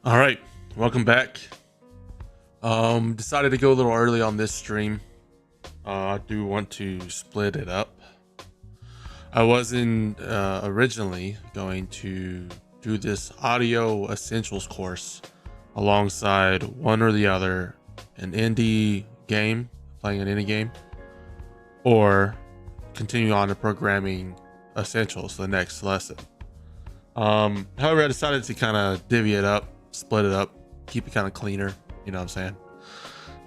All right, welcome back. Decided to go a little early on this stream. I do want to split it up. I wasn't originally going to do this audio essentials course alongside one or the other, an indie game, playing an indie game, or continue on to programming essentials, the next lesson. However, I decided to kind of divvy it up, split it up, keep it kind of cleaner. You know what I'm saying?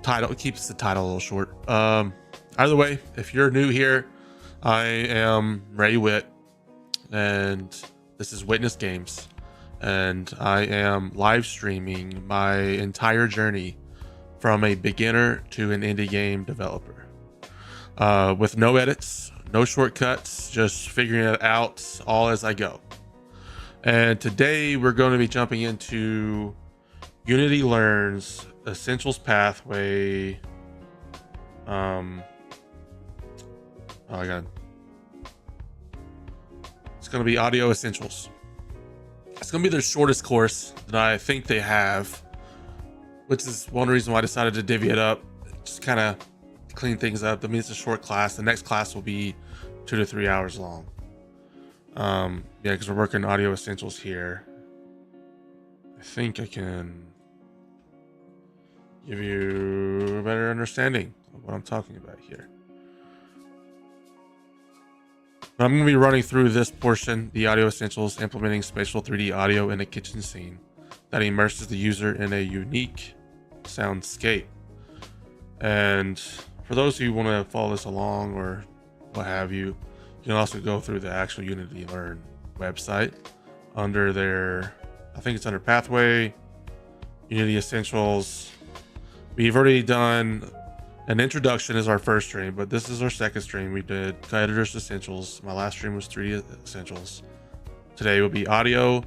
Title keeps the title a little short. Either way, if you're new here, I am Ray Witt, and this is Whittness Games, and I am live streaming my entire journey from a beginner to an indie game developer, with no edits, no shortcuts, just figuring it out all as I go. And today we're going to be jumping into Unity Learn's Essentials Pathway. Oh my god. It's going to be Audio Essentials. It's going to be their shortest course that I think they have, which is one reason why I decided to divvy it up. Just kind of clean things up. That means it's a short class. The next class will be 2 to 3 hours long. Yeah, because we're working Audio Essentials here. I think I can give you a better understanding of what I'm talking about here. But I'm going to be running through this portion, the Audio Essentials, implementing spatial 3D audio in a kitchen scene that immerses the user in a unique soundscape. And for those who want to follow this along or what have you, you can also go through the actual Unity Learn website under their, I think it's under Pathway, Unity Essentials. We've already done an introduction as our first stream, but this is our second stream. We did Editor's Essentials. My last stream was 3D Essentials. Today will be audio.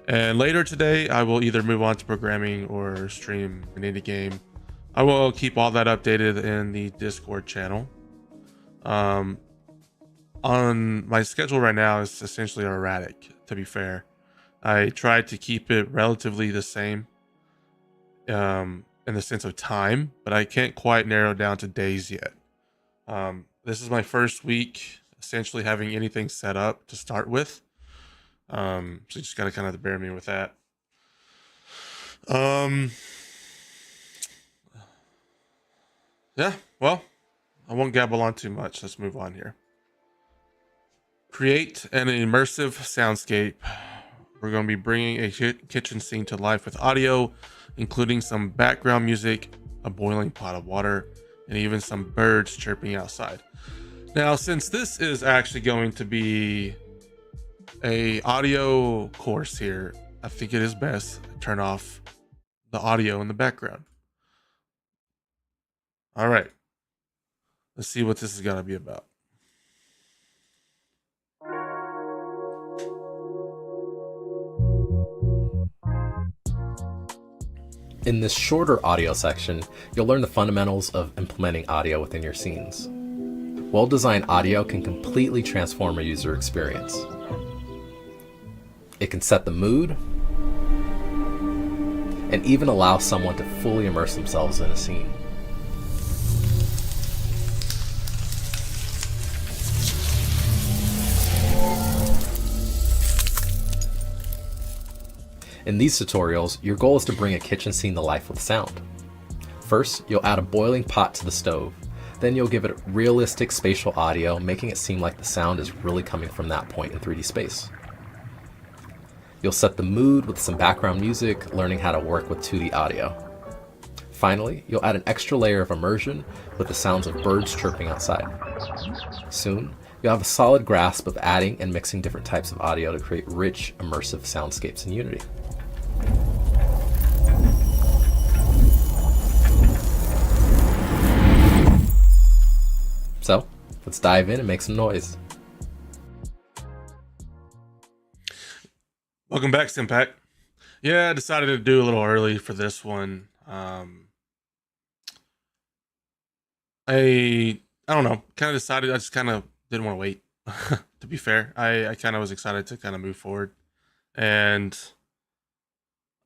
And later today, I will either move on to programming or stream an indie game. I will keep all that updated in the Discord channel. On my schedule right now is essentially erratic, to be fair. I tried to keep it relatively the same in the sense of time, but I can't quite narrow down to days yet. This is my first week essentially having anything set up to start with. So you just gotta kind of bear me with that. Yeah, well, I won't gabble on too much. Let's move on here. Create an immersive soundscape. We're going to be bringing a kitchen scene to life with audio, including some background music, a boiling pot of water, and even some birds chirping outside. Now, since this is actually going to be a audio course here, I think it is best to turn off the audio in the background. All right. Let's see what this is going to be about. In this shorter audio section, you'll learn the fundamentals of implementing audio within your scenes. Well-designed audio can completely transform a user experience. It can set the mood and even allow someone to fully immerse themselves in a scene. In these tutorials, your goal is to bring a kitchen scene to life with sound. First, you'll add a boiling pot to the stove. Then you'll give it realistic spatial audio, making it seem like the sound is really coming from that point in 3D space. You'll set the mood with some background music, learning how to work with 2D audio. Finally, you'll add an extra layer of immersion with the sounds of birds chirping outside. Soon, you'll have a solid grasp of adding and mixing different types of audio to create rich, immersive soundscapes in Unity. So, let's dive in and make some noise. Welcome back, Stimpack. Yeah, I decided to do a little early for this one. I don't know, kind of decided I just kind of didn't want to wait. To be fair, I kind of was excited to kind of move forward, and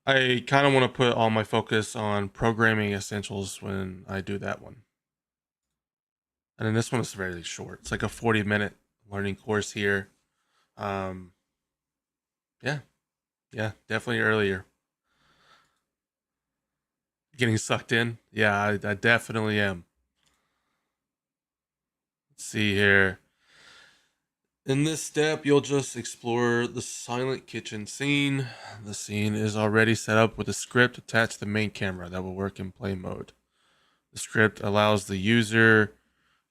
I kind of want to put all my focus on programming essentials when I do that one. And then this one is very short. It's like a 40-minute learning course here. Um, yeah, yeah, definitely earlier. Getting sucked in. Yeah, I definitely am. Let's see here. In this step, you'll just explore the silent kitchen scene. The scene is already set up with a script attached to the main camera that will work in play mode. The script allows the user,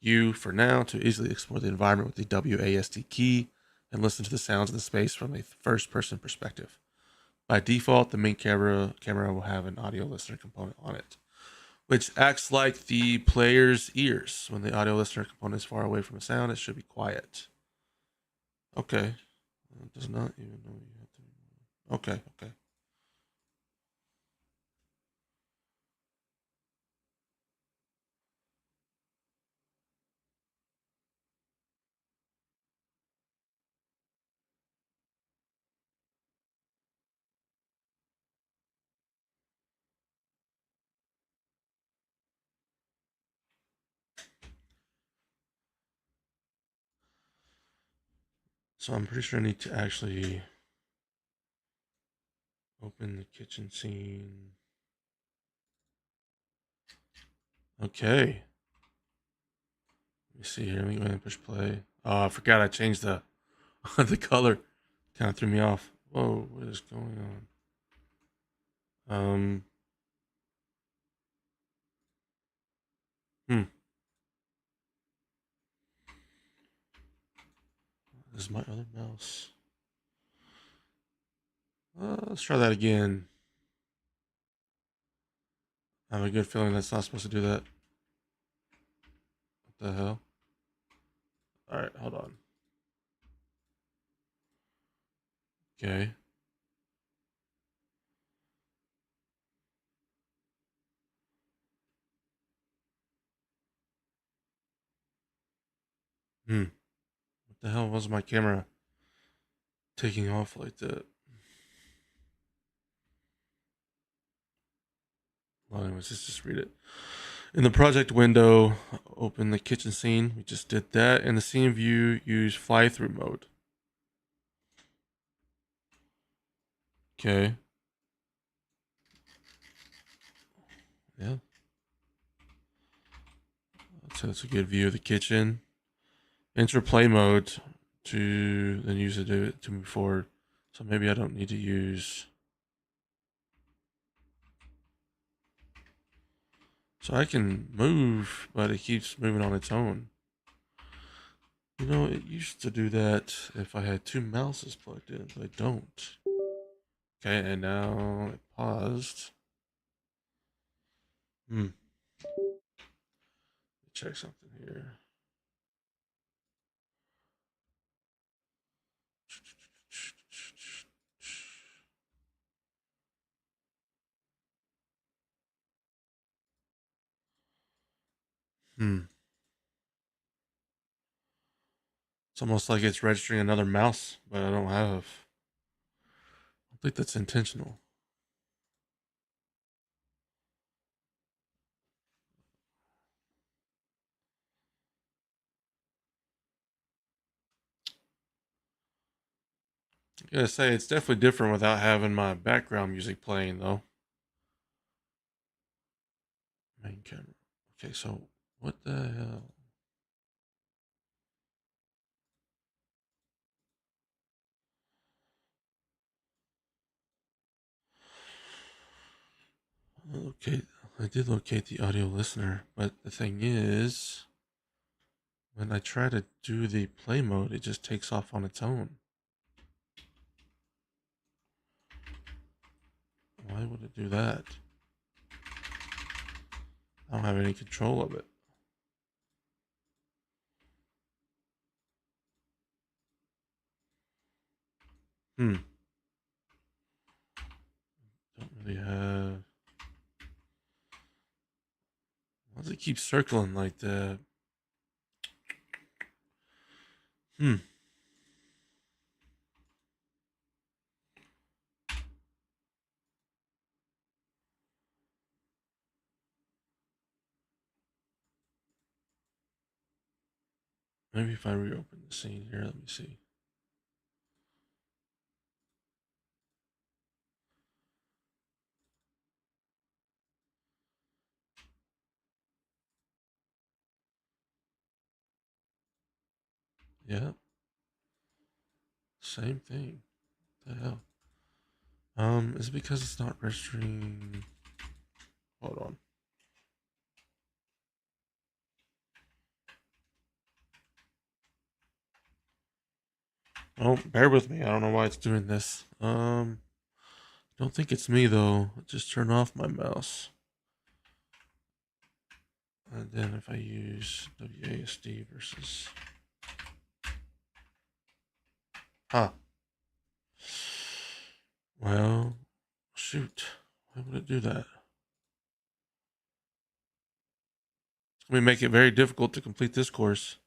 you for now, to easily explore the environment with the WASD key and listen to the sounds in the space from a first person perspective. By default, the main camera will have an audio listener component on it, which acts like the player's ears. When the audio listener component is far away from a sound, it should be quiet. Okay. It does not even know you have to. Okay, okay. So I'm pretty sure I need to actually open the kitchen scene. Okay. Let me see here. Let me go ahead and push play. Oh, I forgot I changed the the color. Kind of threw me off. Whoa, what is going on? Hmm. This is my other mouse. Let's try that again. I have a good feeling that's not supposed to do that. What the hell? All right, hold on. Okay. Hmm. What the hell was my camera taking off like that? Well, anyways, let's just read it. In the project window, open the kitchen scene. We just did that. In the scene view, use fly through mode. Okay. Yeah. So that's a good view of the kitchen. Enter play mode to then use it to move forward. So maybe I don't need to use. So I can move, but it keeps moving on its own. You know, it used to do that if I had two mouses plugged in, but I don't. Okay, and now it paused. Hmm. Check something here. Hmm. It's almost like it's registering another mouse, but I don't have. I think that's intentional. I gotta say, it's definitely different without having my background music playing, though. Main camera. Okay, so what the hell? Okay, I did locate the audio listener, but the thing is, when I try to do the play mode, it just takes off on its own. Why would it do that? I don't have any control of it. Hmm. Don't really have. Why does it keep circling like that? Hmm. Maybe if I reopen the scene here, let me see. Yeah, same thing. What the hell? Is it because it's not registering? Hold on. Oh, bear with me. I don't know why it's doing this. Don't think it's me though. Just turn off my mouse. And then if I use WASD versus... Huh. Well, shoot. Why would it do that? It's going to make it very difficult to complete this course.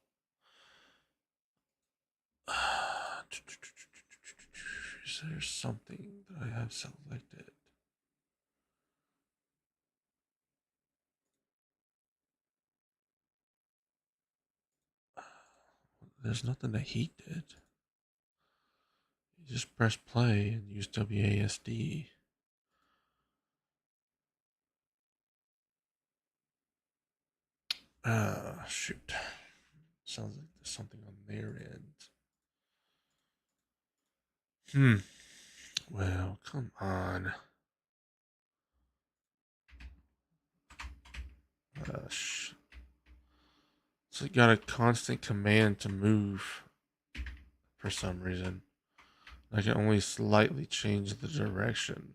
Is there something that I have selected? There's nothing that he did. You just press play and use WASD. Shoot. Sounds like there's something on their end. Well, come on. So it got a constant command to move for some reason. I can only slightly change the direction.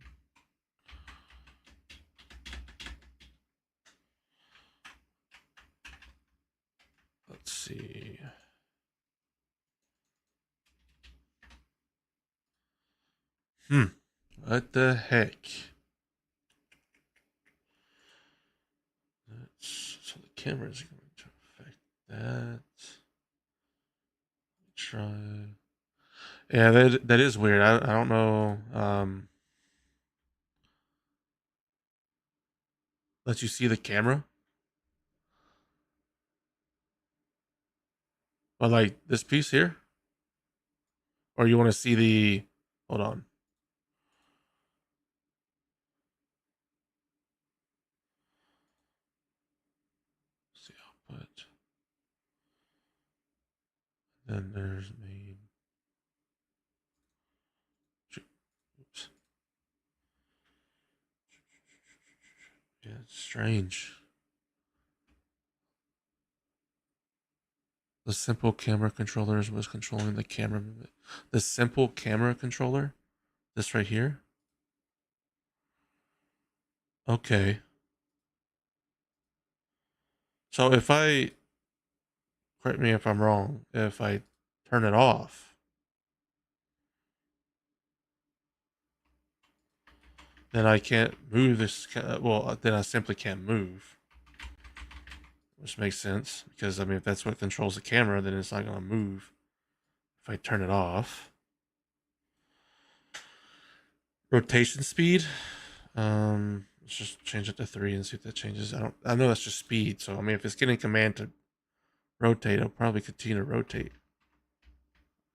Let's see. What the heck? So the camera is going to affect that. Try. Yeah, that is weird. I don't know. Let you see the camera, but like this piece here, or you want to see the? Hold on. See output. Then there's main. Oops. Yeah, it's strange. The simple camera controllers was controlling the camera movement. The simple camera controller, this right here. Okay. So if I, correct me if I'm wrong, if I turn it off, then I can't move this. Well, then I simply can't move, which makes sense because I mean, if that's what controls the camera, then it's not going to move if I turn it off. Rotation speed. Let's just change it to 3 and see if that changes. I know that's just speed. So I mean, if it's getting command to rotate, I'll probably continue to rotate.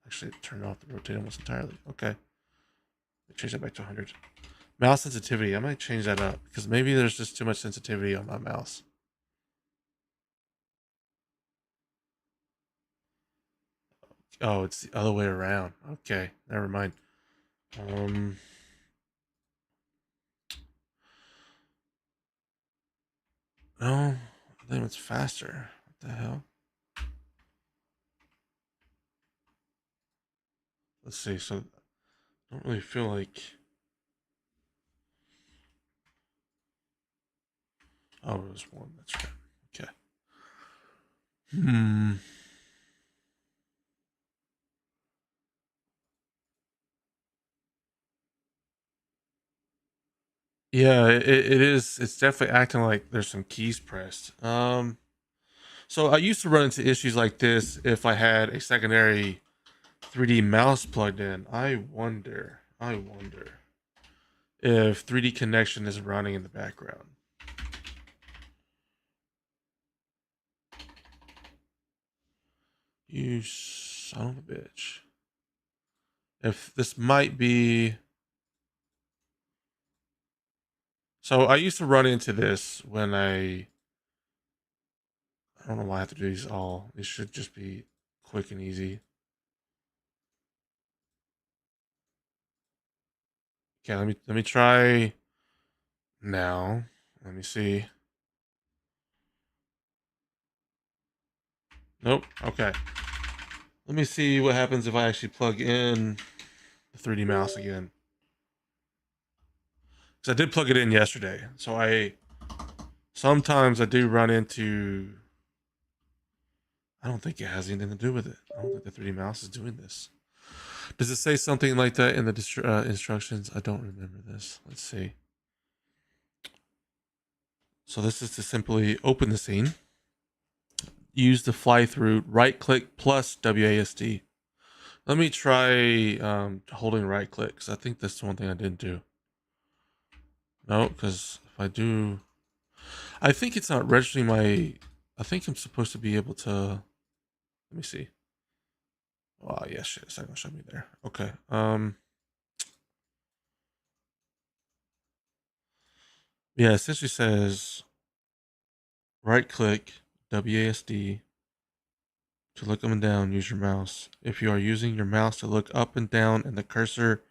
Actually, turn off the rotate almost entirely. Okay. Change that back to 100. Mouse sensitivity. I might change that up because maybe there's just too much sensitivity on my mouse. Oh, it's the other way around. Okay, never mind. No, I think it's faster. What the hell? Let's see. So, I don't really feel like. Oh, it was 1. That's right. Okay. Yeah, it is. It's definitely acting like there's some keys pressed. So I used to run into issues like this if I had a secondary 3D mouse plugged in. I wonder if 3D connection is running in the background. You son of a bitch. If this might be... So I used to run into this when I don't know why I have to do these all. These should just be quick and easy. Okay, let me try now. Let me see. Nope. Okay. Let me see what happens if I actually plug in the 3D mouse again. Because I did plug it in yesterday. So sometimes I do run into... I don't think it has anything to do with it. I don't think the 3D mouse is doing this. Does it say something like that in the instructions? I don't remember this. Let's see. So this is to simply open the scene. Use the fly through, right click plus WASD. Let me try holding right click, because I think that's the one thing I didn't do. No, because if I do... I think it's not registering my... I think I'm supposed to be able to... Let me see. Oh, yeah, shit. It's not going to show me there. Okay. Yeah, it essentially says right click, WASD, to look up and down, use your mouse. If you are using your mouse to look up and down and the cursor...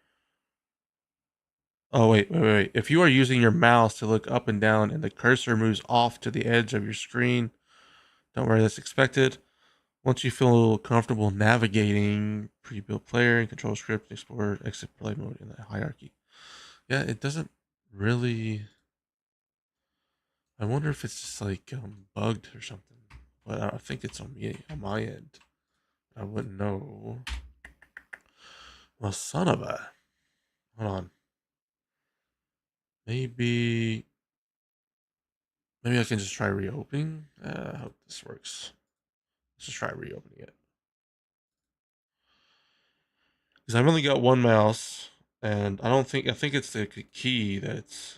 Oh, wait. If you are using your mouse to look up and down and the cursor moves off to the edge of your screen, don't worry, that's expected. Once you feel comfortable navigating pre-built player and control script, explore exit play mode in the hierarchy. Yeah, it doesn't really... I wonder if it's just like bugged or something. But I think it's on me, on my end. I wouldn't know. Well, son of a... Hold on. Maybe I can just try reopening. I hope this works. Let's just try reopening it. Because I've only got one mouse, and I think it's the key that's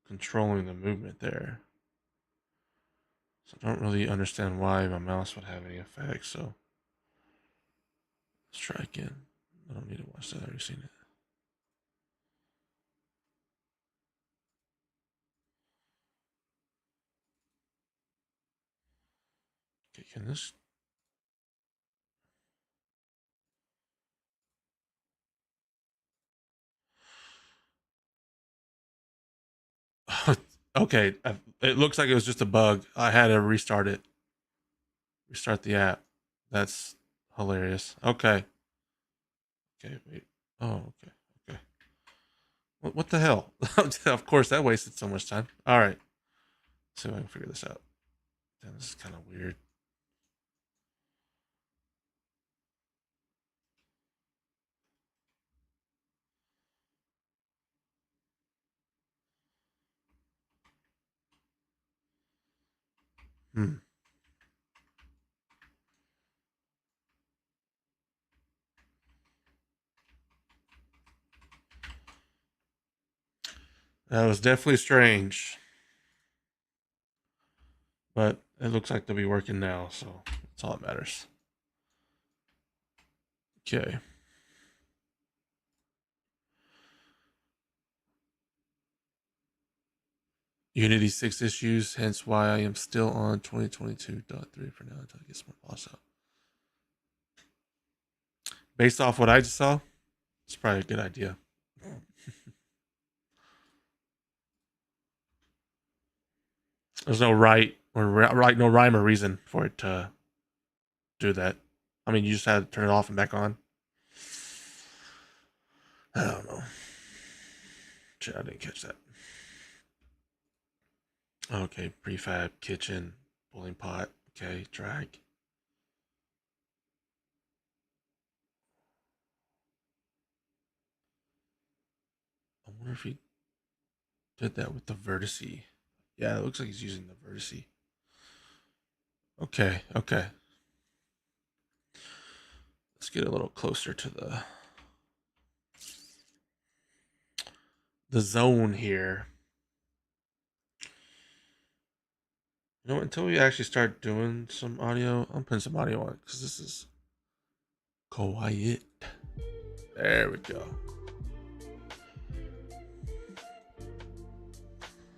controlling the movement there. So I don't really understand why my mouse would have any effect, so let's try again. I don't need to watch that, I've already seen it. Okay, can this... Okay, it looks like it was just a bug. I had to restart it. Restart the app. That's hilarious. Okay. Okay, wait. Oh, okay. Okay. What the hell? Of course, that wasted so much time. All right. Let's see if I can figure this out. Damn, this is kind of weird. Hmm. That was definitely strange. But it looks like they'll be working now, so that's all that matters. Okay. Unity 6 issues, hence why I am still on 2022.3 for now until I get some more boss out. Based off what I just saw, it's probably a good idea. There's no no rhyme or reason for it to do that. I mean, you just had to turn it off and back on. I don't know. Shit, I didn't catch that. Okay, prefab, kitchen, boiling pot. Okay, drag. I wonder if he did that with the vertice. Yeah, it looks like he's using the vertice. Okay, okay. Let's get a little closer to the zone here. You know, until we actually start doing some audio, I'm putting some audio on because this is quiet. There we go.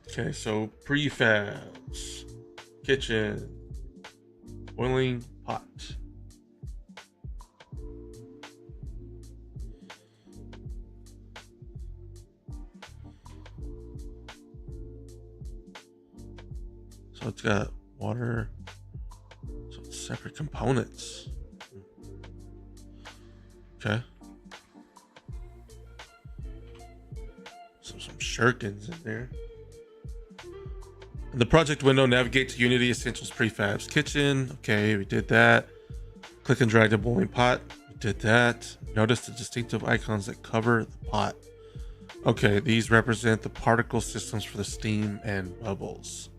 Okay, so prefabs, kitchen, boiling pot. So it's got water, so it's separate components. Okay. So some shurikens in there. In the project window, navigate to Unity Essentials Prefabs Kitchen. Okay, we did that. Click and drag the boiling pot. We did that. Notice the distinctive icons that cover the pot. Okay, these represent the particle systems for the steam and bubbles.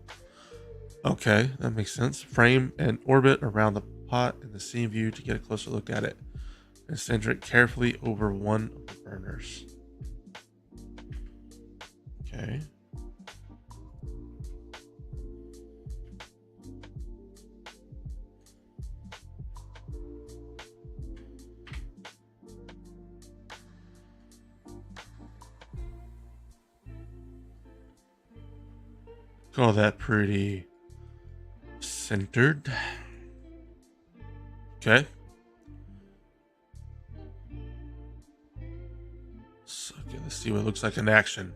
Okay, that makes sense. Frame and orbit around the pot in the scene view to get a closer look at it. And center it carefully over one of the burners. Okay. Call that pretty centered. Okay. So, okay, let's see what it looks like in action.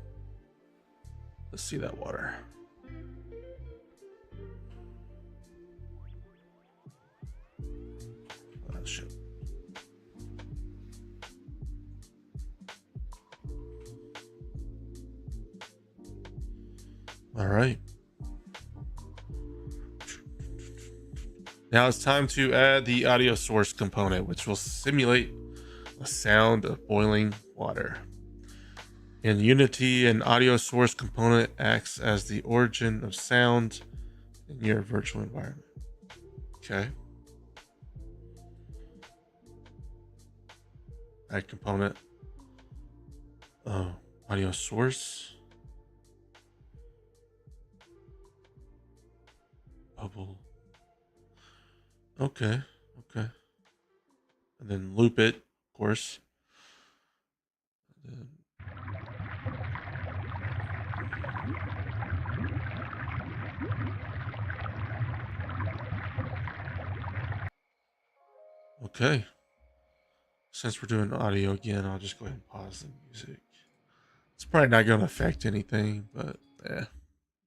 Let's see that water. Oh, shit. All right. Now it's time to add the audio source component, which will simulate the sound of boiling water. In Unity, an audio source component acts as the origin of sound in your virtual environment. Okay. Add component. Oh, audio source. Bubble. Okay. Okay. And then loop it, of course. And then okay. Since we're doing audio again, I'll just go ahead and pause the music. It's probably not going to affect anything, but yeah,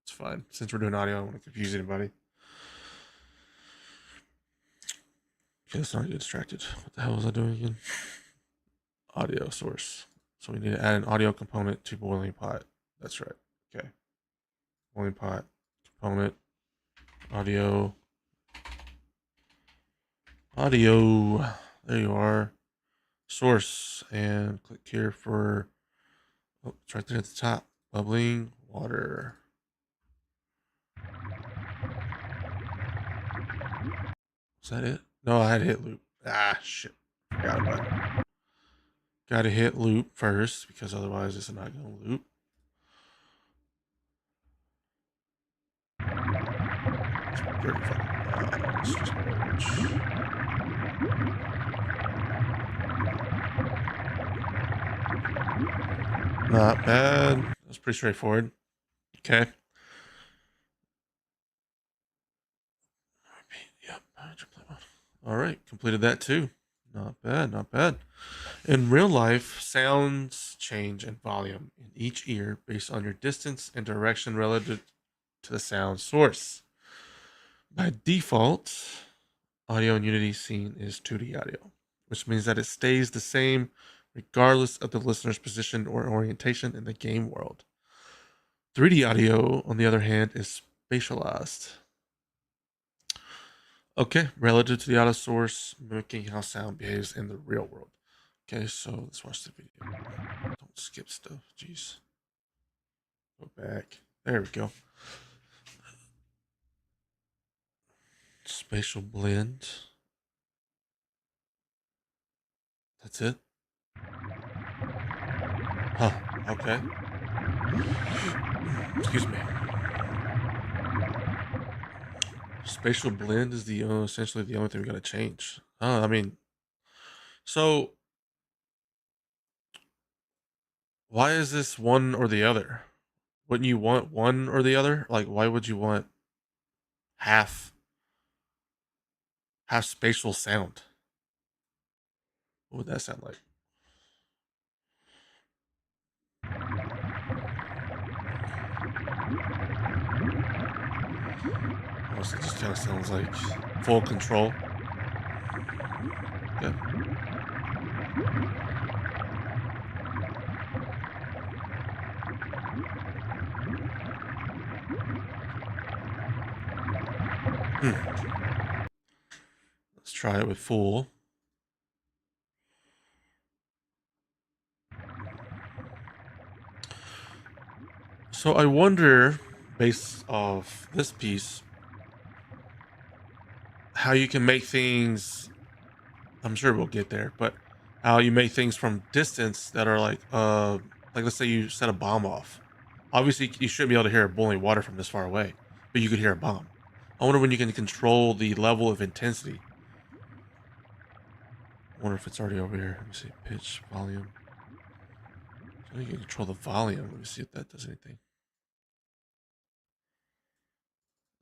it's fine. Since we're doing audio, I don't want to confuse anybody. Okay, let's not get distracted. What the hell was I doing again? Audio source. So we need to add an audio component to boiling pot. That's right. Okay. Boiling pot component. Audio. Audio. There you are. Source. And click here for, oh, it's right there at the top. Bubbling water. Is that it? No, I had to hit loop. Ah, shit. Forgot about it. Gotta hit loop first because otherwise it's not gonna loop. It's pretty fucking it's just not bad. That's pretty straightforward. Okay. Yep. All right. Completed that too. Not bad. Not bad. In real life, sounds change in volume in each ear based on your distance and direction relative to the sound source. By default, audio in Unity scene is 2D audio, which means that it stays the same regardless of the listener's position or orientation in the game world. 3D audio, on the other hand, is spatialized. Okay, relative to the audio source, mimicking how sound behaves in the real world. Okay, so let's watch the video. Don't skip stuff, jeez. Go back. There we go. Spatial blend. That's it. Huh, okay. Excuse me. spatial blend is the essentially the only thing we gotta change. I mean, so why is this one or the other? Wouldn't you want one or the other? Like, why would you want half spatial sound? What would that sound like? Honestly, it just kind of sounds like full control. Yeah. Let's try it with full. So I wonder, based off this piece, how you can make things. I'm sure we'll get there, but how you make things from distance that are like let's say you set a bomb off. Obviously, you shouldn't be able to hear boiling water from this far away, but you could hear a bomb. I wonder when you can control the level of intensity. I wonder if it's already over here. Let me see, pitch, volume. So you can control the volume. Let me see if that does anything.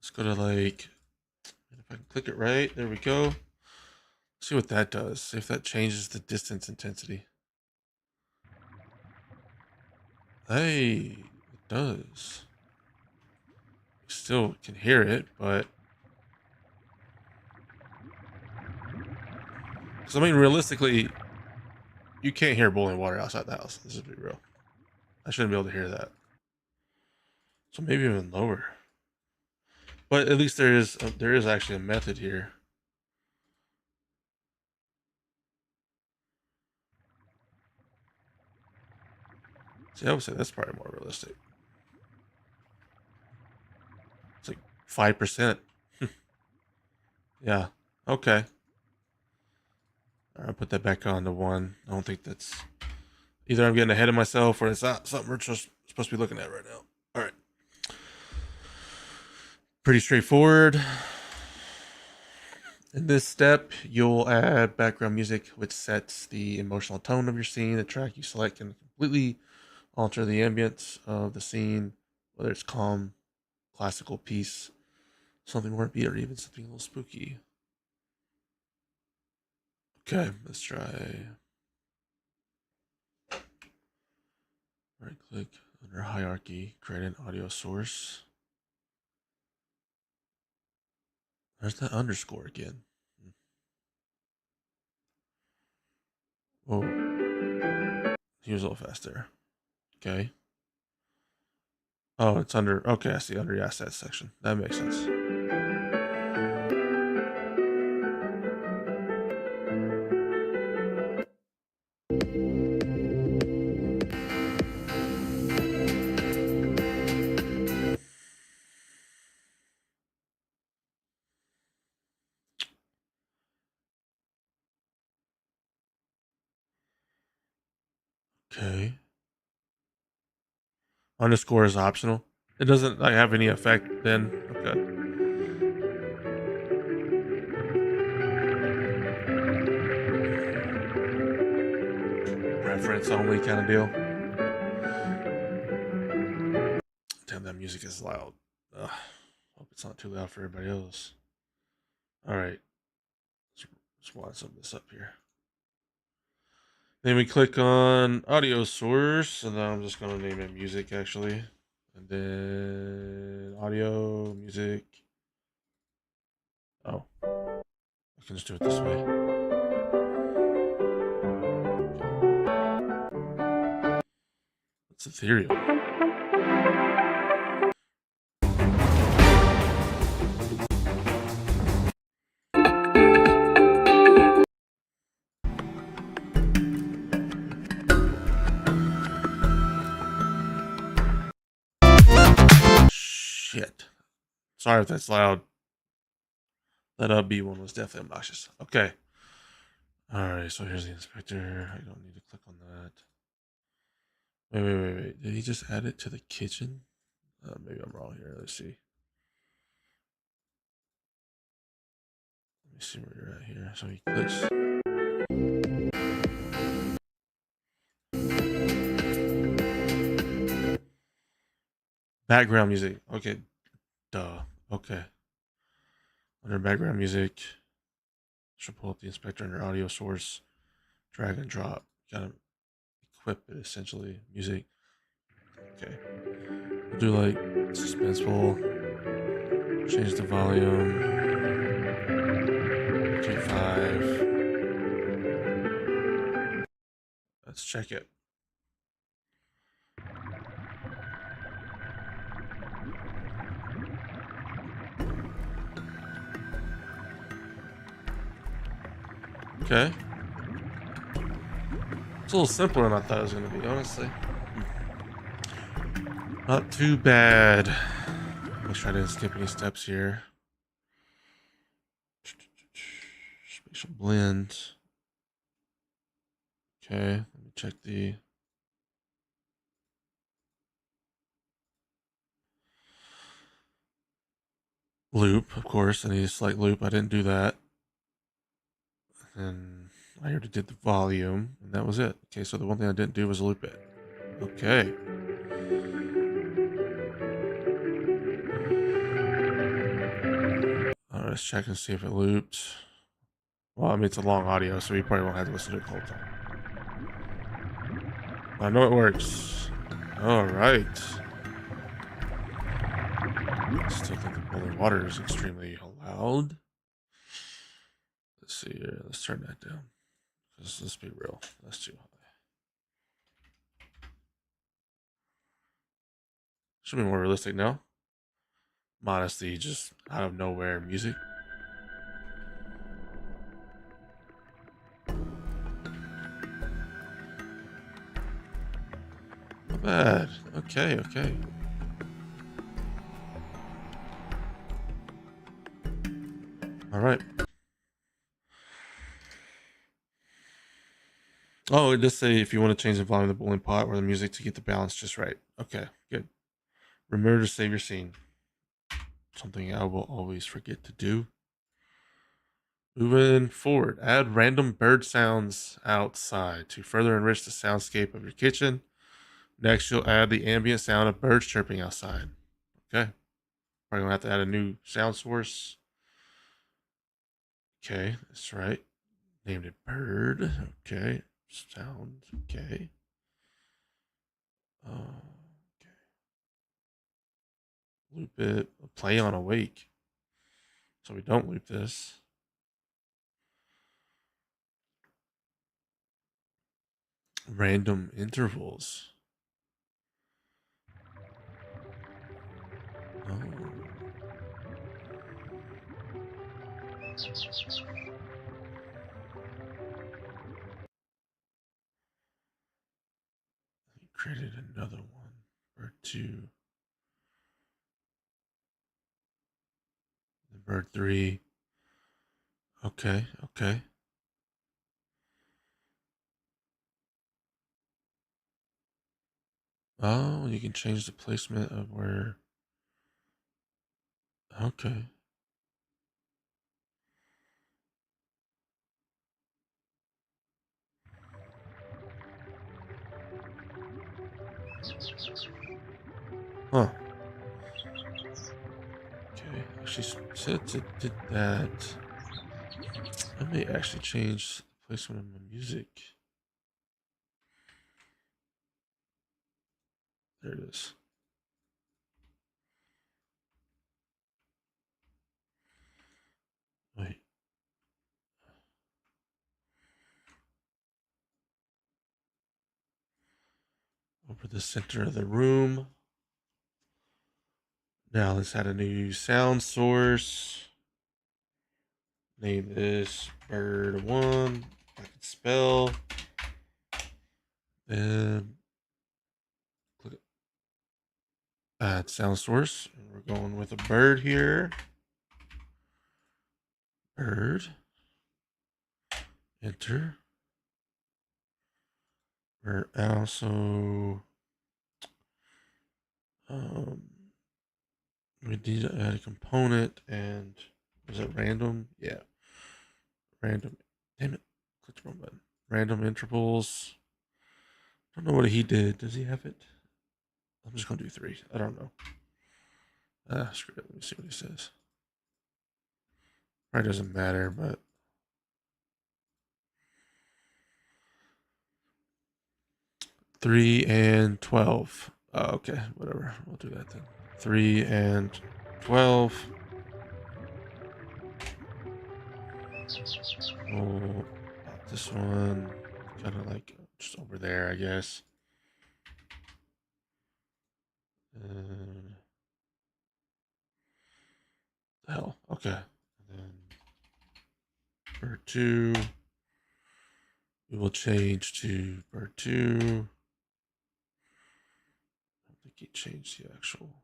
Let's go to like, if I can click it right, there we go. See what that does. See if that changes the distance intensity. Hey, it does. You still can hear it, but because I mean, realistically, you can't hear boiling water outside the house. This is be real. I shouldn't be able to hear that. So maybe even lower. But at least there is actually a method here. See, I would say that's probably more realistic. It's like 5%. Yeah. Okay. All right, I'll put that back on to 1. I don't think that's either I'm getting ahead of myself or it's not something we're just supposed to be looking at right now. All right. Pretty straightforward. In this step, you'll add background music, which sets the emotional tone of your scene. The track you select can completely alter the ambience of the scene, whether it's calm, classical piece, something more upbeat, or even something a little spooky. Okay, let's try. Right click under hierarchy, create an audio source. There's that underscore again. Whoa, he was a little faster. Okay. Oh, it's under. Okay, I see under the assets section. That makes sense. Okay. Underscore is optional. It doesn't like have any effect then. Okay. Reference only kind of deal. Damn, that music is loud. Ugh. Hope it's not too loud for everybody else. All right. Let's wind some of this up here. Then we click on audio source, and then I'm just gonna name it music actually, and then audio music. Oh, I can just do it this way. It's ethereal. Shit. Sorry if that's loud. That B one was definitely obnoxious. Okay. Alright, so here's the inspector. I don't need to click on that. Wait. Did he just add it to the kitchen? Maybe I'm wrong here. Let's see. me see where you're at here. So he clicks. Background music. Okay. Duh. Okay. Under background music, should pull up the inspector under audio source, drag and drop. Gotta equip it essentially. Music. Okay. We'll do like suspenseful. Change the volume. 2.5. Let's check it. Okay. It's a little simpler than I thought it was going to be, honestly. Not too bad. Make sure I didn't skip any steps here. Spatial blend. Okay, let me check the loop, of course. I need a slight loop. I didn't do that. And I already did the volume, and that was it. Okay, so the one thing I didn't do was loop it. Okay. Let's check and see if it looped. Well, I mean, it's a long audio, so you probably won't have to listen to it the whole time. I know it works. All right. Still think the boiling water is extremely loud. Let's see here. Let's turn that down. Let's be real. That's too high. Should be more realistic now. Minus the just out of nowhere music. Not bad. Okay, okay. All right. Oh, it does say if you want to change the volume of the boiling pot or the music to get the balance just right. Okay, good. Remember to save your scene. Something I will always forget to do. Moving forward, add random bird sounds outside to further enrich the soundscape of your kitchen. Next, you'll add the ambient sound of birds chirping outside. Okay. Probably gonna have to add a new sound source. Okay, that's right. Named it bird. Okay. Sound. Okay. Okay. Loop it. Play on awake. So we don't loop this. Random intervals. Oh. He created another one. Bird 2. The bird 3. Okay, okay. Oh, you can change the placement of where. Okay. Huh. Okay. Actually, since it did that, I may actually change the placement of my music. There it is. Wait. Over the center of the room. Now let's add a new sound source. Name this bird1. I can spell. Then click add sound source. And we're going with a bird here. Bird. Enter. We're also we need to add a component, and was it random? Yeah. Random. Damn it. Click the wrong button. Random intervals. I don't know what he did. Does he have it? I'm just going to do 3. I don't know. Screw it. Let me see what he says. Probably doesn't matter, but. Three and 12. Okay, whatever. We'll do that then. 3 and 12. Oh, this one, kind of like just over there, I guess. And the hell, okay. And then bird 2, we will change to bird 2. I don't think he changed the actual.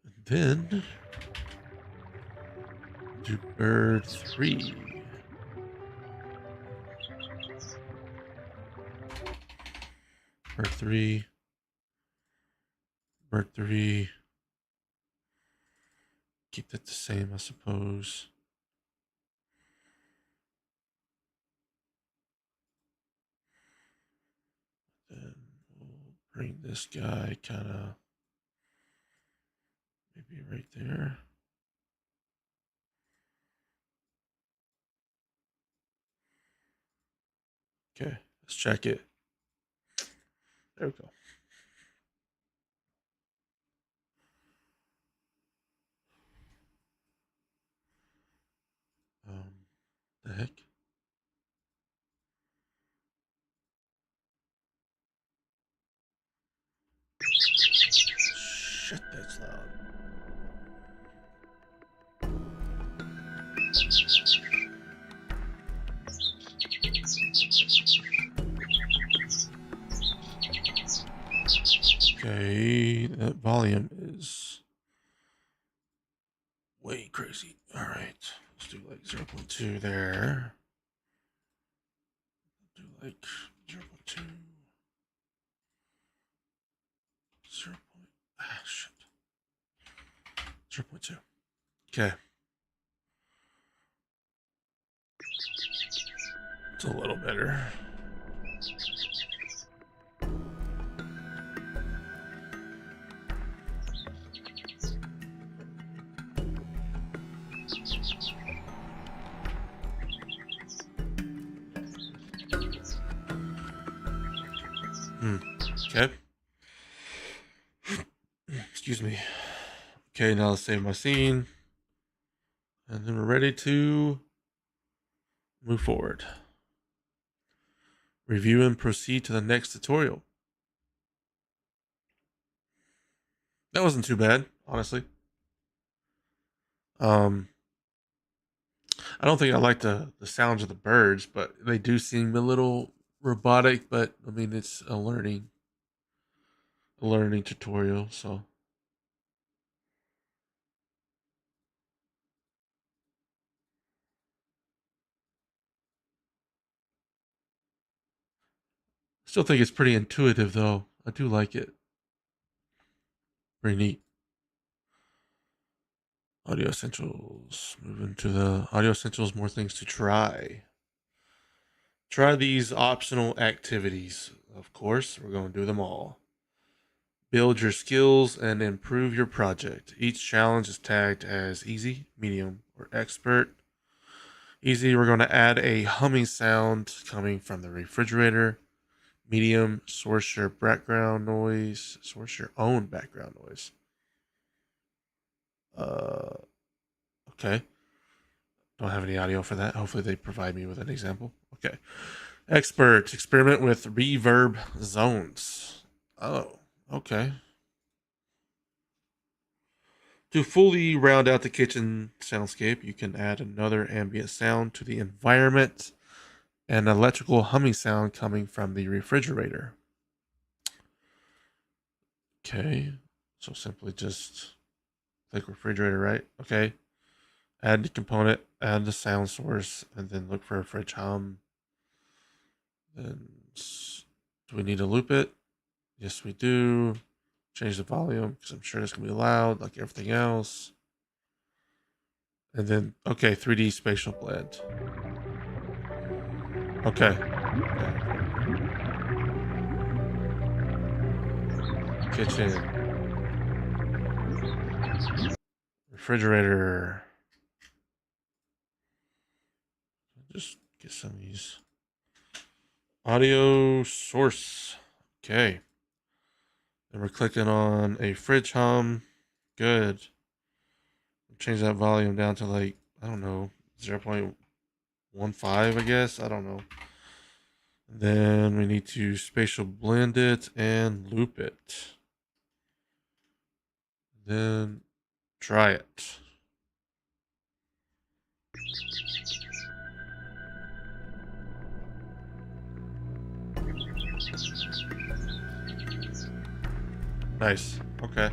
And then do bird 3. Bird 3. Bird 3. Keep that the same, I suppose. Then we'll bring this guy kind of maybe right there. Okay, let's check it. There we go. The heck? Shit, that's loud. Okay, that volume is way crazy. All right, let's do like 0.2 there. Do like 0.2. 0. Shit. 0.2. Okay. It's a little better. Okay. Excuse me. Okay, now let's save my scene. And then we're ready to move forward. Review and proceed to the next tutorial. That wasn't too bad, honestly. I don't think I like the sounds of the birds, but they do seem a little robotic, but I mean it's a learning tutorial, so still think it's pretty intuitive though. I do like it. Very neat. Audio Essentials. Moving to the Audio Essentials, more things to try. Try these optional activities. Of course, we're going to do them all. Build your skills and improve your project. Each challenge is tagged as easy, medium, or expert. Easy, we're going to add a humming sound coming from the refrigerator. Medium, source your background noise. Source your own background noise. Okay. Don't have any audio for that. Hopefully they provide me with an example. Okay. Expert, experiment with reverb zones. Oh, okay. To fully round out the kitchen soundscape, you can add another ambient sound to the environment, an electrical humming sound coming from the refrigerator. Okay, so simply just click refrigerator, right? Okay. Add the component, add the sound source, and then look for a fridge hum. Then do we need to loop it? Yes, we do. Change the volume because I'm sure it's gonna be loud like everything else. And then, okay, 3D spatial blend. Okay. Kitchen. Refrigerator. Just get some of these. Audio source. Okay. Then we're clicking on a fridge hum. Good. Change that volume down to like, I don't know, 0.15, I guess. I don't know. And then we need to spatial blend it and loop it. Then try it. Nice. Okay.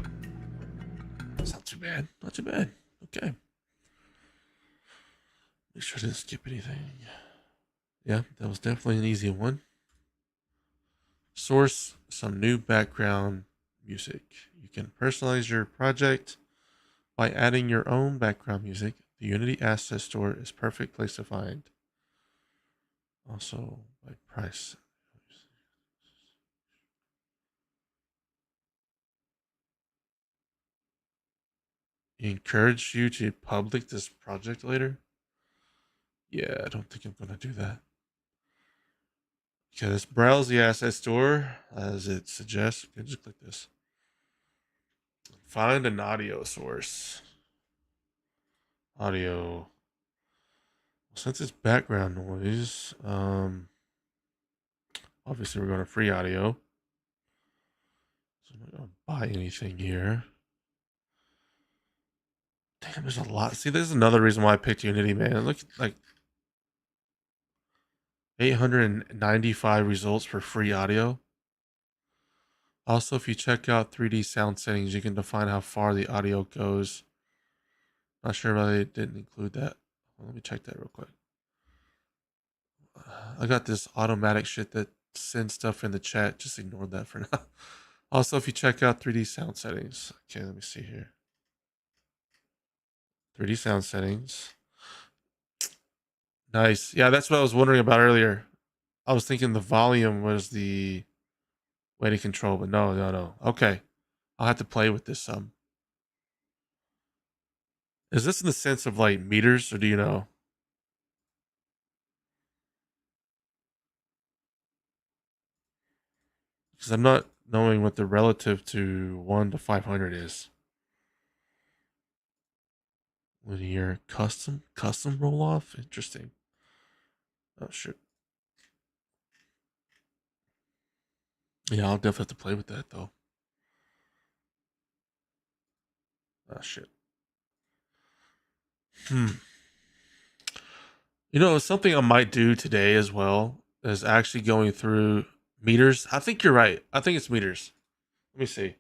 That's not too bad. Not too bad. Okay. Make sure I didn't skip anything. Yeah, that was definitely an easy one. Source some new background music. You can personalize your project by adding your own background music. The Unity Asset Store is perfect place to find. Also by price. Encourage you to public this project later. Yeah, I don't think I'm gonna do that. Okay, let's browse the asset store as it suggests. You can just click this. Find an audio source. Audio. Well, since it's background noise, obviously we're going to free audio. So I'm not going to buy anything here. Damn, there's a lot. See, this is another reason why I picked Unity, man. Look, like 895 results for free audio. Also, if you check out 3D sound settings, you can define how far the audio goes. Not sure why they didn't include that. Well, let me check that real quick. I got this automatic shit that sends stuff in the chat. Just ignore that for now. Also, if you check out 3D sound settings. Okay, let me see here. 3D sound settings. Nice. Yeah, that's what I was wondering about earlier. I was thinking the volume was the way to control, but no. Okay. I'll have to play with this some. Is this in the sense of like meters, or do you know? Because I'm not knowing what the relative to 1 to 500 is. Linear custom roll off? Interesting. Oh, shit. Yeah, I'll definitely have to play with that though. Oh, shit. You know, something I might do today as well is actually going through meters. I think you're right. I think it's meters. Let me see.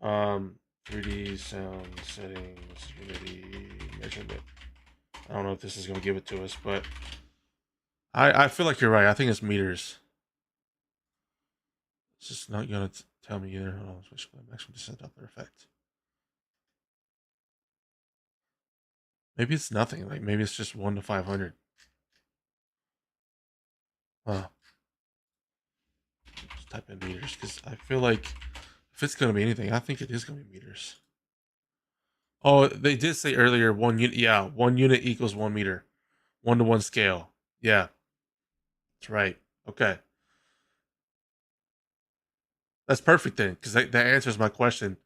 3D sound settings, Unity measurement. I don't know if this is going to give it to us, but I feel like you're right. I think it's meters. It's just not going to tell me either. Hold on, switch maximum descent Doppler effect. Maybe it's nothing. Like maybe it's just 1 to 500. Huh. Just type in meters because I feel like if it's going to be anything, I think it is going to be meters. Oh, they did say earlier 1 unit. Yeah, 1 unit equals 1 meter. 1-to-1 scale. Yeah, that's right. Okay. That's perfect then, because that answers my question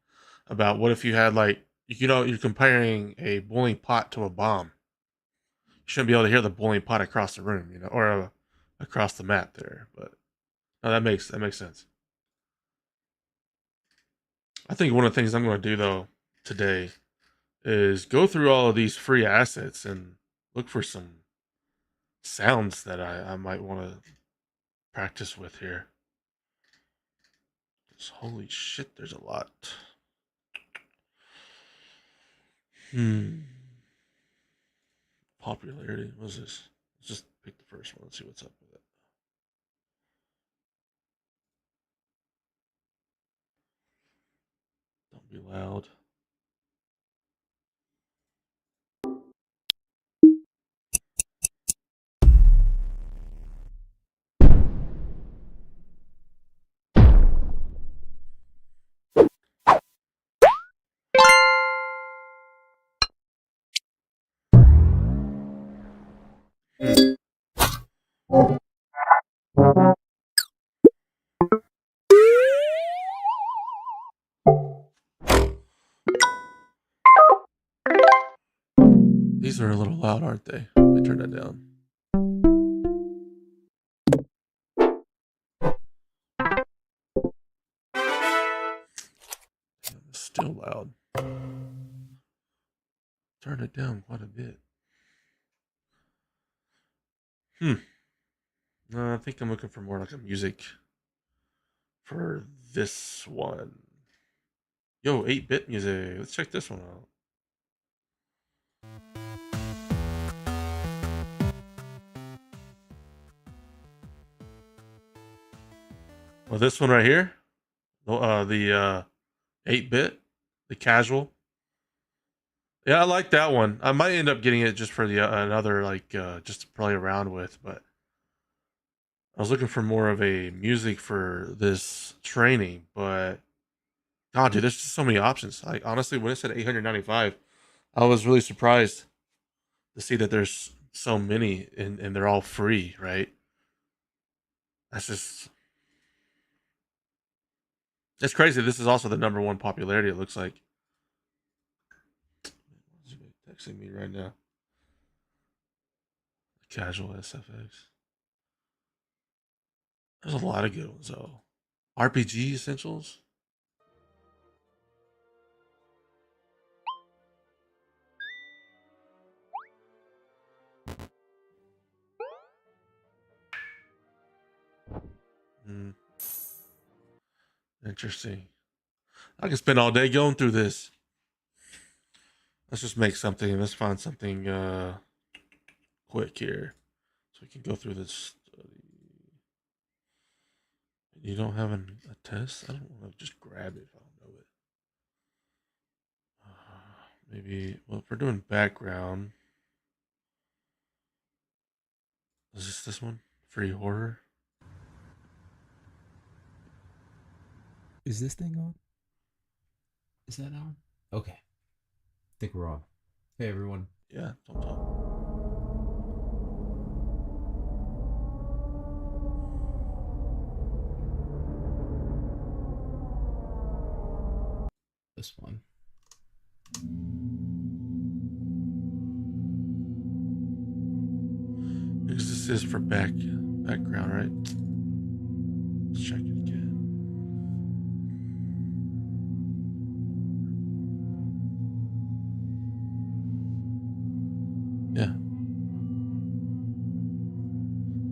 about what if you had like, you're comparing a boiling pot to a bomb. You shouldn't be able to hear the boiling pot across the room, or across the map there. But no, that makes sense. I think one of the things I'm going to do though today is go through all of these free assets and look for some sounds that I might want to practice with here. Holy shit, there's a lot. Popularity. What's this? Let's just pick the first one. Let's see what's up with it. Be loud. These are a little loud, aren't they? Let me turn that down. It's still loud. Turn it down quite a bit. No, I think I'm looking for more like a music for this one. Yo, 8-bit music. Let's check this one out. Well, this one right here, the 8-bit, the casual. Yeah, I like that one. I might end up getting it just for the another like just to play around with, but I was looking for more of a music for this training. But God, dude, there's just so many options. Like honestly, when it said 895, I was really surprised to see that there's so many and they're all free, right? That's just it's crazy. This is also the number one popularity. It looks like. Texting me right now. Casual SFX. There's a lot of good ones though. RPG essentials. Hmm, interesting. I can spend all day going through this. Let's just make something. Let's find something quick here, so we can go through this study. You don't have a test? I don't want to just grab it if I don't know it. Maybe. Well, if we're doing background, is this one? Free horror. Is this thing on? Is that on? Okay. I think we're on. Hey, everyone. Yeah, don't talk. This one. Because this is for background, right? Let's check it again. Yeah.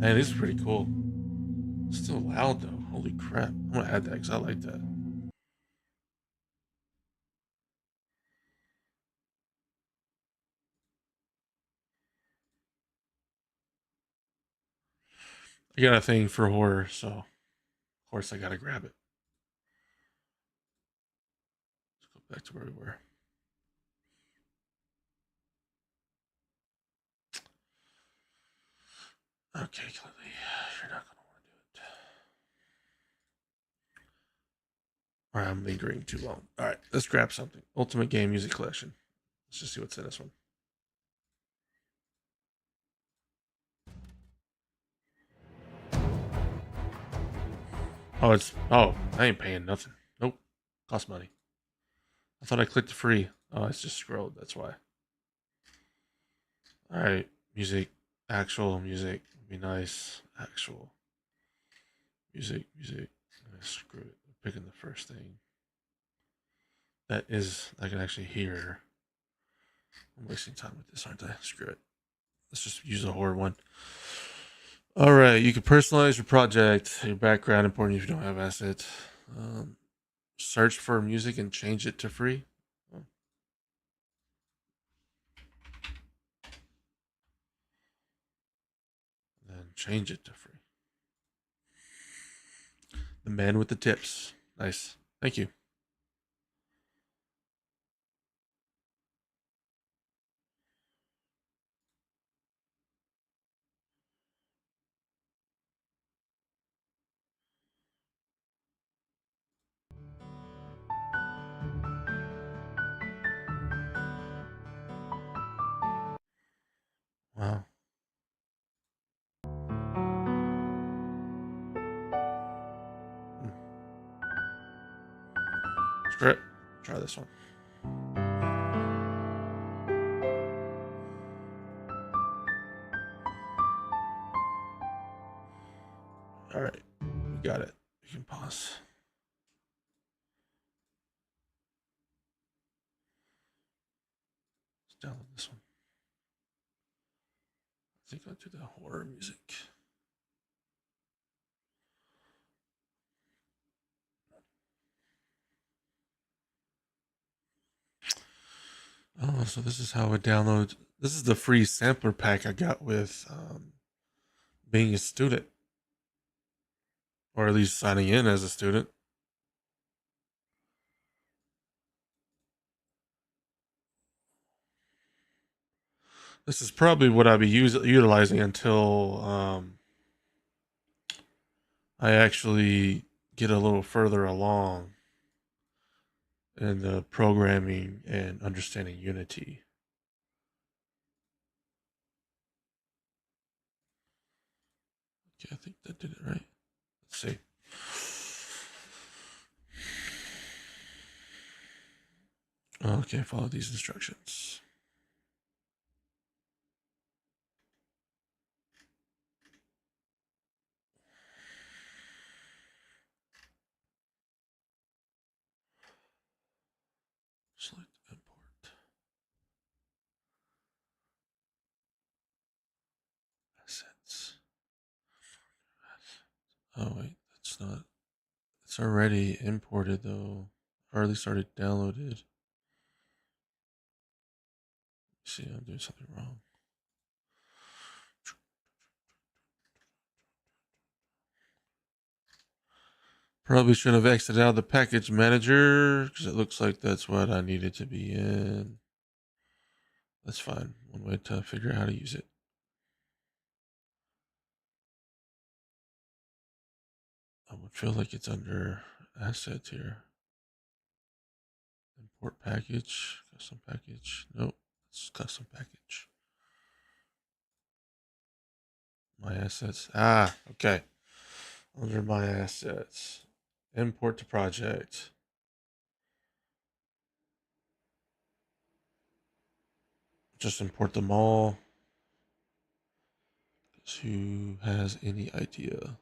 Hey, this is pretty cool. Still loud though. Holy crap. I'm gonna add that because I like that. I got a thing for horror, so of course I gotta grab it. Let's go back to where we were. Okay, clearly you're not gonna want to do it. Or I'm lingering too long. All right, let's grab something. Ultimate Game Music Collection. Let's just see what's in this one. Oh, I ain't paying nothing. Nope. Cost money. I thought I clicked free. Oh, it's just scrolled. That's why. All right, music, actual music would be nice. Actual music. Screw it. I'm picking the first thing that is I can actually hear. I'm wasting time with this, aren't I? Screw it. Let's just use a horror one. All right, you can personalize your project, your background, important if you don't have assets. Search for music and change it to free. Oh. Then change it to free. The man with the tips. Nice. Thank you. Screw it. Try this one. All right, we got it. You can pause. Let's download this one. I think I'll do the horror music. Oh, so this is how I download. This is the free sampler pack I got with being a student, or at least signing in as a student. This is probably what I'll be utilizing until I actually get a little further along in the programming and understanding Unity. Okay, I think that did it right. Let's see. Okay, follow these instructions. Select import. Assets. Oh wait, that's not. It's already imported though, or at least already downloaded. See, I'm doing something wrong. Probably should have exited out of the package manager because it looks like that's what I needed to be in. That's fine. One way to figure out how to use it. I would feel like it's under assets here. Import package, custom package. Nope, it's custom package. My assets. Ah, okay. Under my assets. Import to project. Just import them all. Who has any idea?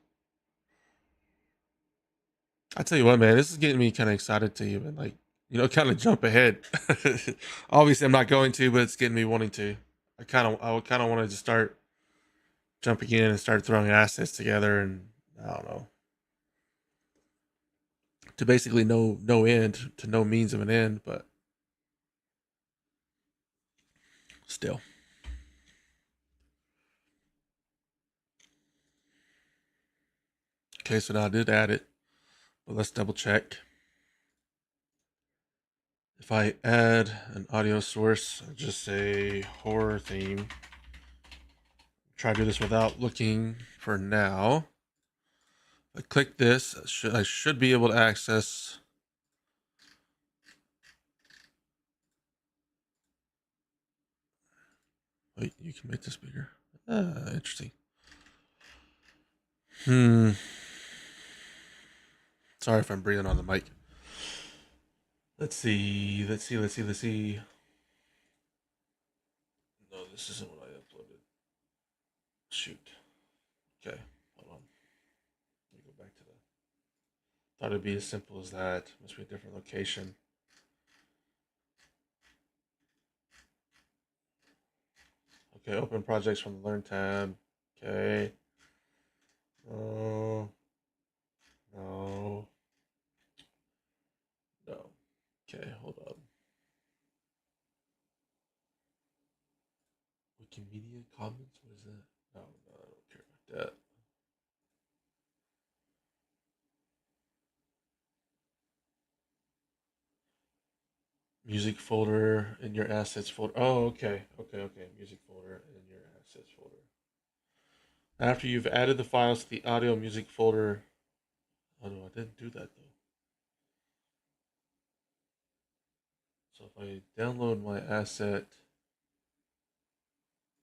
I tell you what, man, this is getting me kind of excited to even kind of jump ahead. Obviously, I'm not going to, but it's getting me wanting to. I kind of wanted to start jumping in and start throwing assets together, and I don't know, to basically no end, to no means of an end, but still. Okay, so now I did add it, but let's double check. If I add an audio source, I'll just say horror theme. Try to do this without looking for now. If I click this, I should be able to access. Wait, you can make this bigger. Interesting. Sorry if I'm breathing on the mic. Let's see. No, this isn't what I uploaded. Shoot. Okay, hold on. Let me go back to the. Thought it'd be as simple as that. Must be a different location. Okay, open projects from the Learn tab. Okay. Oh. No. No. Okay, hold on. Wikimedia Commons? What is that? No, I don't care about that. Music folder in your assets folder. Oh, okay. Music folder in your assets folder. After you've added the files to the audio music folder. Oh no, I didn't do that though. So if I download my asset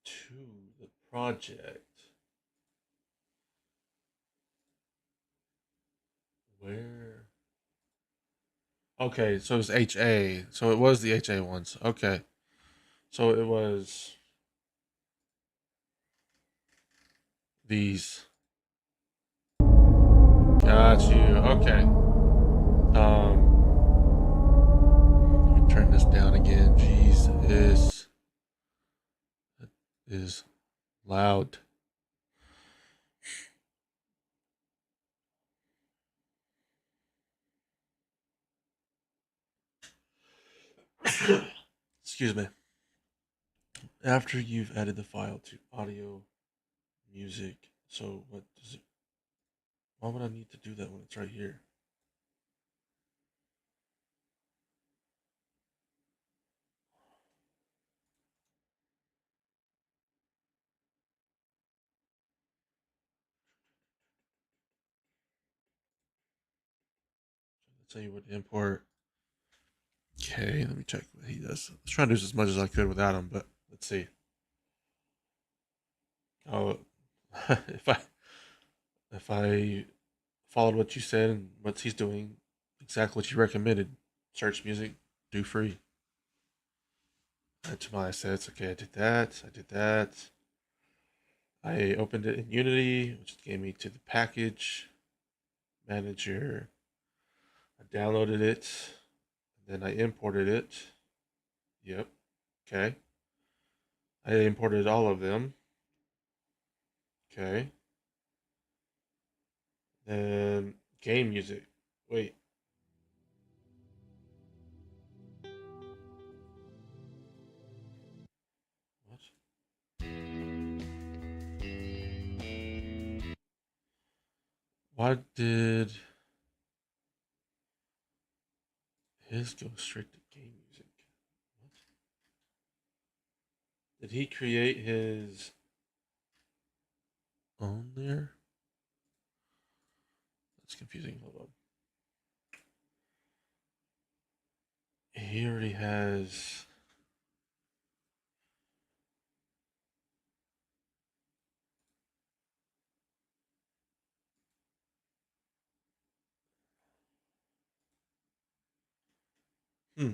to the project, where? Okay, so it was HA. So it was the HA ones. Okay. So it was these. Got you. Okay. Let me turn this down again. Jesus. That is loud. Excuse me. After you've added the file to audio, music, so what does it? Why would I need to do that when it's right here? Let's say you would import. Okay, let me check what he does. I was trying to do as much as I could without him, but let's see. Oh, if I followed what you said and what he's doing, exactly what you recommended, search music, do free. Add to my assets. Okay, I did that. I did that. I opened it in Unity, which gave me to the package manager. I downloaded it. Then I imported it. Yep. Okay. I imported all of them. Okay. Then game music. Wait. What? Why did his go straight to game music? What? Did he create his own there? That's confusing. Hold on. He already has. Hmm.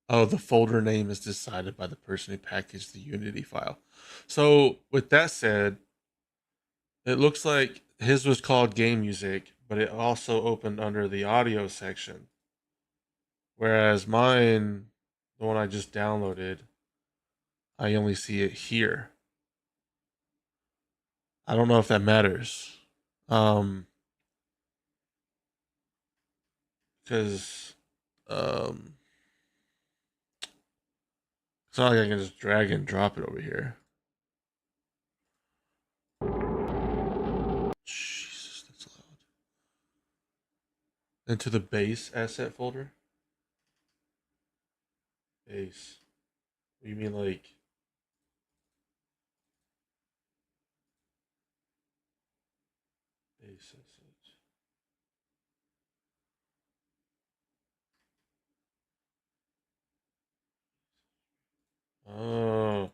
Oh, the folder name is decided by the person who packaged the Unity file. So, with that said, it looks like his was called game music, but it also opened under the audio section. Whereas mine, the one I just downloaded, I only see it here. I don't know if that matters. Um, because it's not like I can just drag and drop it over here. Jesus, that's loud. Into the base asset folder. Base. You mean like base assets? Oh, I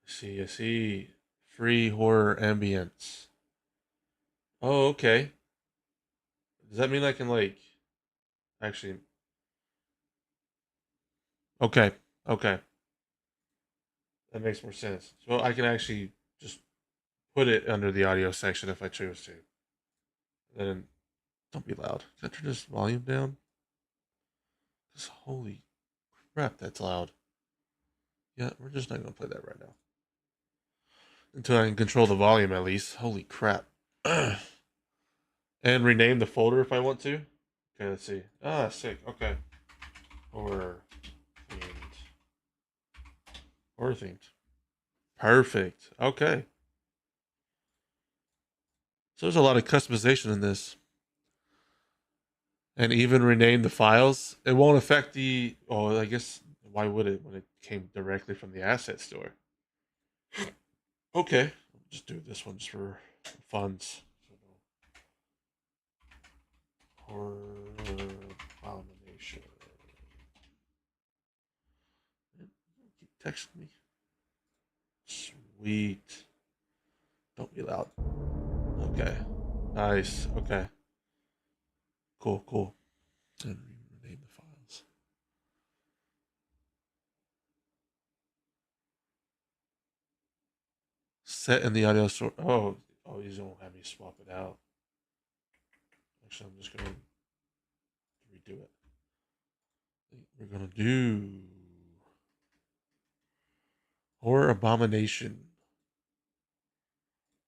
see. I see. Free horror ambience. Oh, okay. Does that mean I can like actually? Okay, okay, that makes more sense. So I can actually just put it under the audio section if I choose to. Then don't be loud. Can I turn this volume down? Because holy crap, that's loud. Yeah, we're just not gonna play that right now until I can control the volume at least. Holy crap! And rename the folder if I want to. Okay, let's see. Ah, sick. Okay, or themed, or themed. Perfect. Okay. So there's a lot of customization in this. And even rename the files. It won't affect the. Oh, I guess why would it when it came directly from the asset store? Okay, just do this one just for funds. Horror abomination. Keep Text me. Sweet. Don't be loud. Okay. Nice. Okay. Cool, cool. And rename the files. Set in the audio source. Oh, he's gonna have me swap it out. Actually, I'm just gonna redo it. We're gonna do Horror Abomination.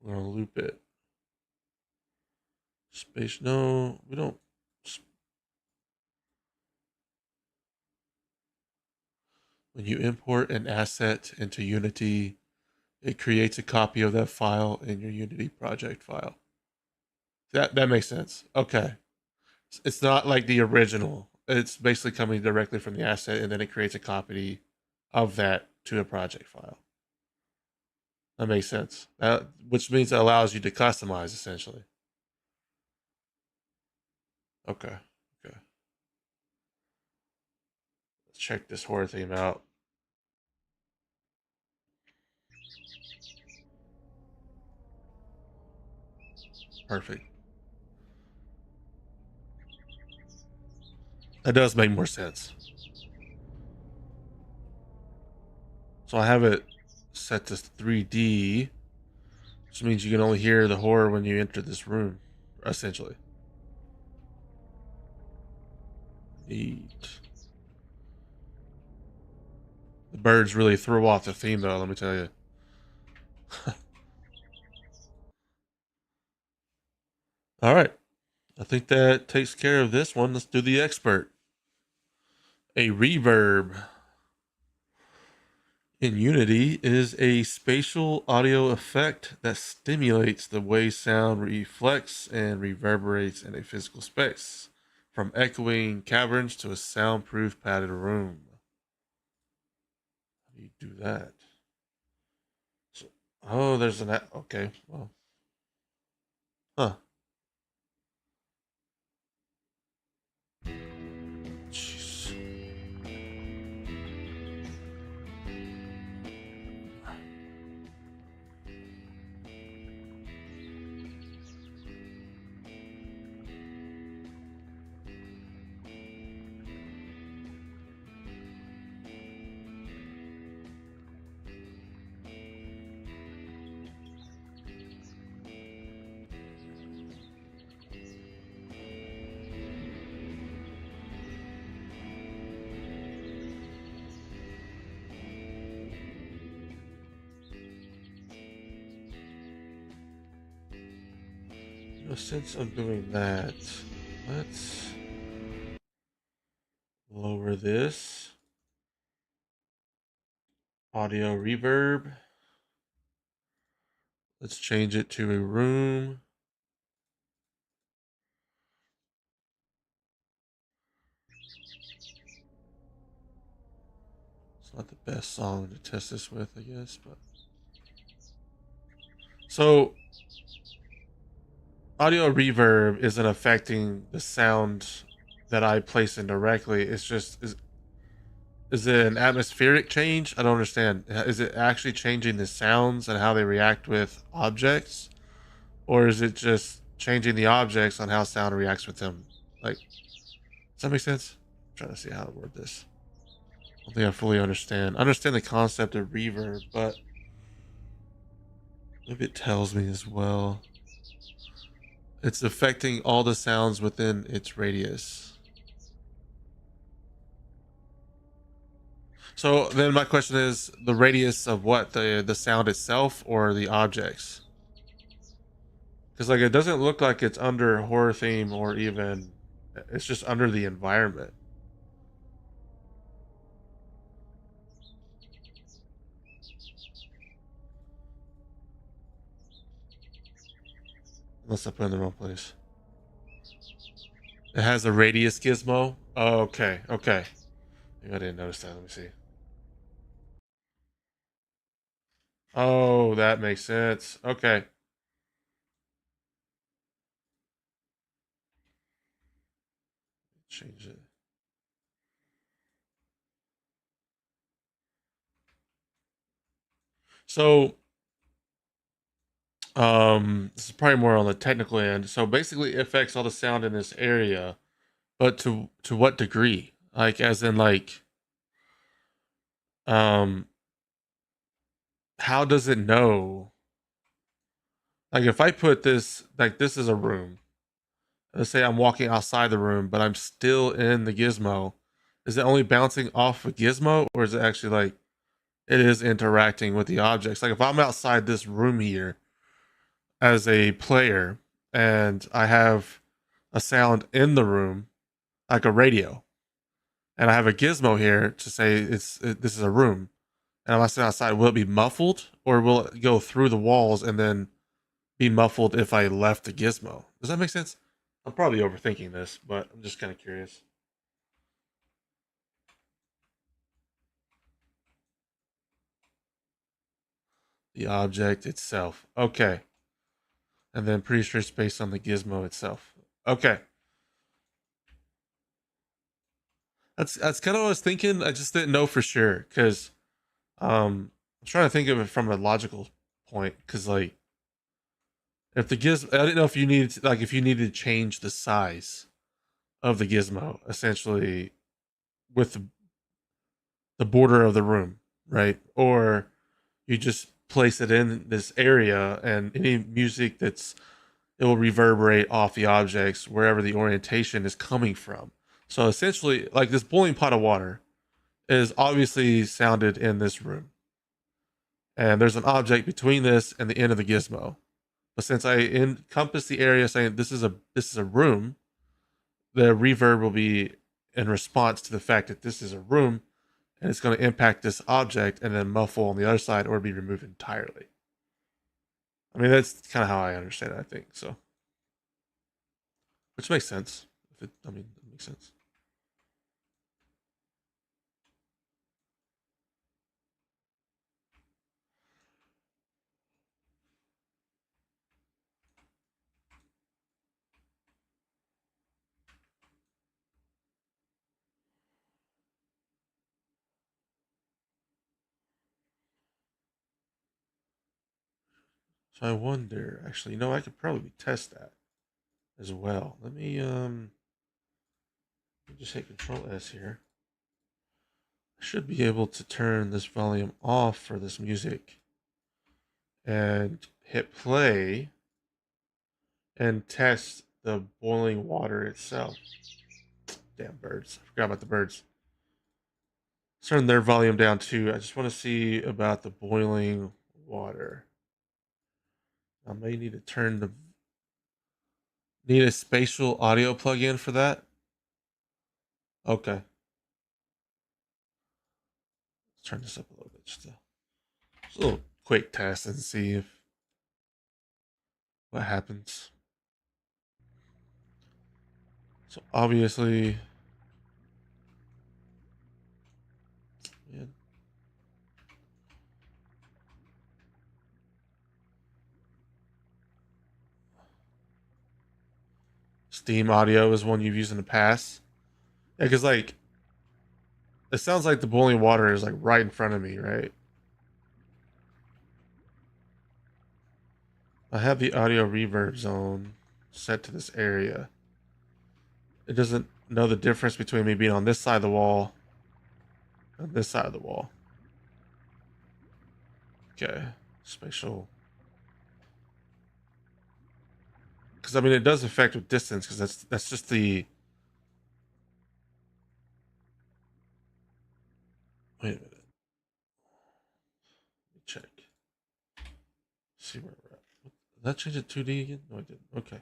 We're gonna loop it. Space. No, we don't. When you import an asset into Unity, it creates a copy of that file in your Unity project file. That makes sense. Okay. It's not like the original. It's basically coming directly from the asset, and then it creates a copy of that to a project file. That makes sense. Which means it allows you to customize essentially. Okay. Okay. Let's check this horror theme out. Perfect. That does make more sense. So I have it set to 3D, which means you can only hear the horror when you enter this room, essentially. Neat. The birds really threw off the theme, though, let me tell you. All right. I think that takes care of this one. Let's do the expert. A reverb in Unity is a spatial audio effect that stimulates the way sound reflects and reverberates in a physical space, from echoing caverns to a soundproof padded room. How do you do that? So, oh, there's an okay. Well, huh? Jeez. Since I'm doing that, let's lower this audio reverb. Let's change it to a room. It's not the best song to test this with, I guess, but so audio reverb isn't affecting the sound that I place in directly. It's just is it an atmospheric change? I don't understand. Is it actually changing the sounds and how they react with objects? Or is it just changing the objects on how sound reacts with them? Like, does that make sense? I'm trying to see how to word this. I don't think I fully understand. I understand the concept of reverb, but maybe it tells me as well. It's affecting all the sounds within its radius. So then my question is the radius of what? The sound itself or the objects? Because like it doesn't look like it's under horror theme or even it's just under the environment. Unless I put it in the wrong place. It has a radius gizmo. Oh, okay, okay. Maybe I didn't notice that. Let me see. Oh, that makes sense. Okay. Change it. So this is probably more on the technical end. So basically it affects all the sound in this area, but to what degree? Like as in like um how does it know? Like if I put this like this is a room. Let's say I'm walking outside the room, but I'm still in the gizmo. Is it only bouncing off a gizmo, or is it actually like it is interacting with the objects? Like if I'm outside this room here as a player and I have a sound in the room, like a radio, and I have a gizmo here to say this is a room, and I'm sitting outside, will it be muffled or will it go through the walls and then be muffled if I left the gizmo? Does that make sense? I'm probably overthinking this, but I'm just kind of curious. The object itself. Okay. And then pretty sure it's based on the gizmo itself. Okay. That's kind of what I was thinking. I just didn't know for sure because I'm trying to think of it from a logical point because like if the gizmo, I didn't know if you needed to, like if you needed to change the size of the gizmo essentially with the border of the room, right? Or you just place it in this area and any music that's it will reverberate off the objects wherever the orientation is coming from. So essentially, like this boiling pot of water is obviously sounded in this room. And there's an object between this and the end of the gizmo. But since I encompass the area saying this is a room, the reverb will be in response to the fact that this is a room and it's going to impact this object and then muffle on the other side or be removed entirely. I mean, that's kind of how I understand it, I think. So, which makes sense. I mean, it makes sense. So I wonder, actually, I could probably test that as well. Let me just hit Control S here. I should be able to turn this volume off for this music and hit play and test the boiling water itself. Damn birds. I forgot about the birds. Let's turn their volume down too. I just want to see about the boiling water. I may need to need a spatial audio plug-in for that. Okay. Let's turn this up a little bit. Just a little quick test and see if what happens. So obviously, yeah, Steam audio is one you've used in the past. Yeah, because like it sounds like the boiling water is like right in front of me, right? I have the audio reverb zone set to this area. It doesn't know the difference between me being on this side of the wall and this side of the wall. Okay, spatial. Because I mean, it does affect with distance because that's just the. Wait a minute. Let me check. See where we're at. Did that change it 2D again? No, I didn't. Okay.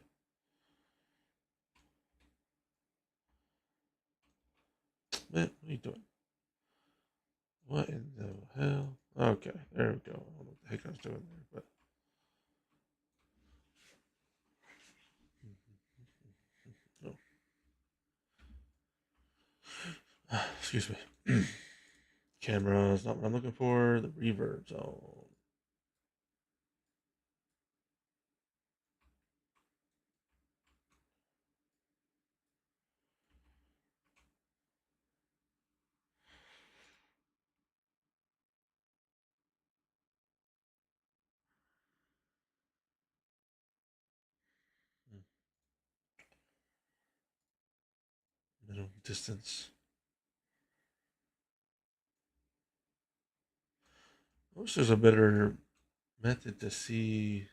Man, what are you doing? What in the hell? Okay, there we go. I don't know what the heck I was doing there, but no. Excuse me. Camera is not what I'm looking for. The reverb zone. distance. I wish there's a better method to see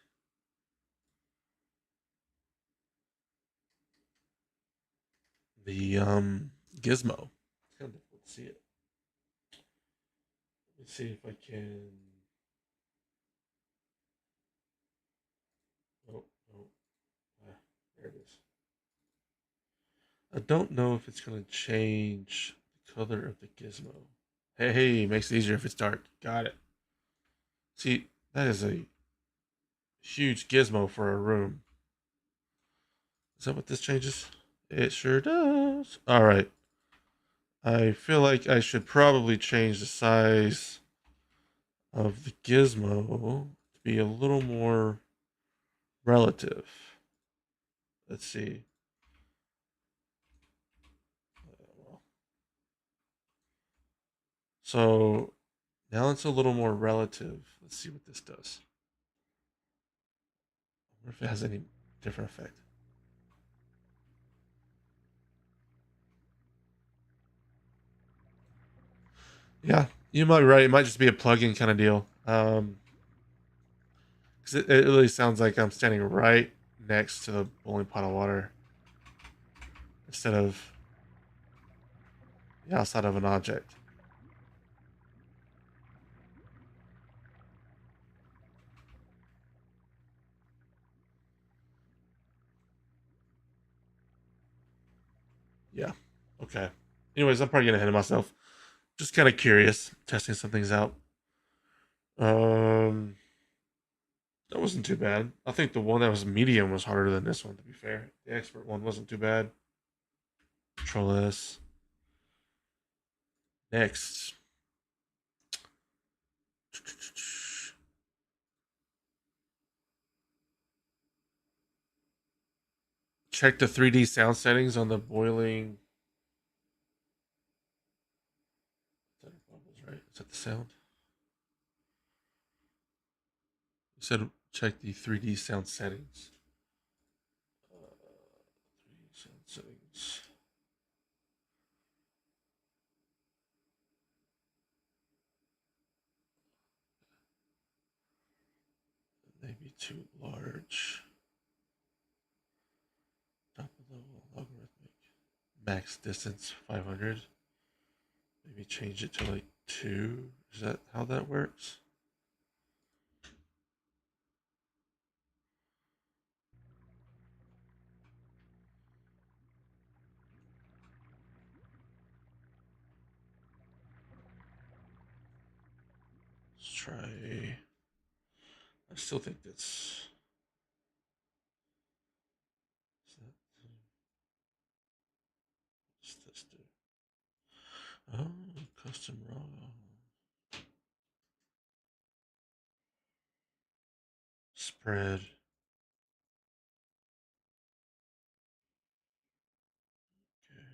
the gizmo. It's kind of difficult to see it. Let me see if I can. Oh, oh, there it is. I don't know if it's going to change the color of the gizmo. Hey, makes it easier if it's dark. Got it. See, that is a huge gizmo for a room. Is that what this changes? It sure does. All right. I feel like I should probably change the size of the gizmo to be a little more relative. Let's see. So now it's a little more relative. Let's see what this does. I wonder if it has any different effect. Yeah, you might be right. It might just be a plug-in kind of deal. Because it really sounds like I'm standing right next to the boiling pot of water instead of the outside of an object. Yeah. Okay. Anyways, I'm probably getting ahead of myself. Just kind of curious, testing some things out. Um, that wasn't too bad. I think the one that was medium was harder than this one. To be fair, the expert one wasn't too bad. Control S. Next. Check the 3D sound settings on the boiling. Is that bubbles, right? Is that the sound? You said check the 3D sound settings. 3D sound settings. Maybe too large. Top of level logarithmic. Max distance 500. Maybe change it to like 2. Is that how that works? Let's try. I still think that's. What's this do? Oh, custom raw. Spread. Okay.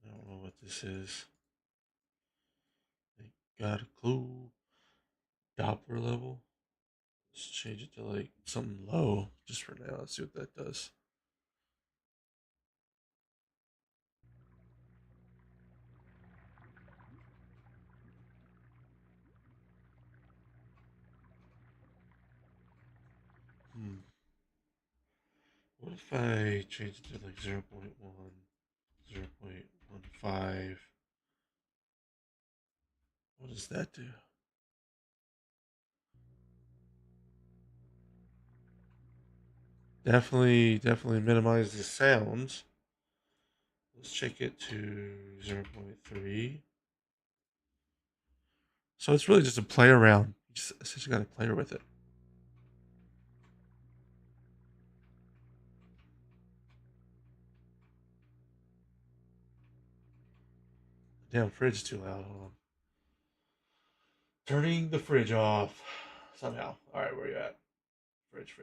I don't know what this is. They got a clue. Doppler level. Let's change it to like something low just for now. Let's see what that does. Hmm. What if I change it to like 0.1, 0.15? What does that do? Definitely minimize the sounds. Let's check it to 0.3. So it's really just a play around. You just essentially got to play with it. Damn, fridge is too loud. Hold on. Turning the fridge off. Somehow. Alright, where you at? Fridge.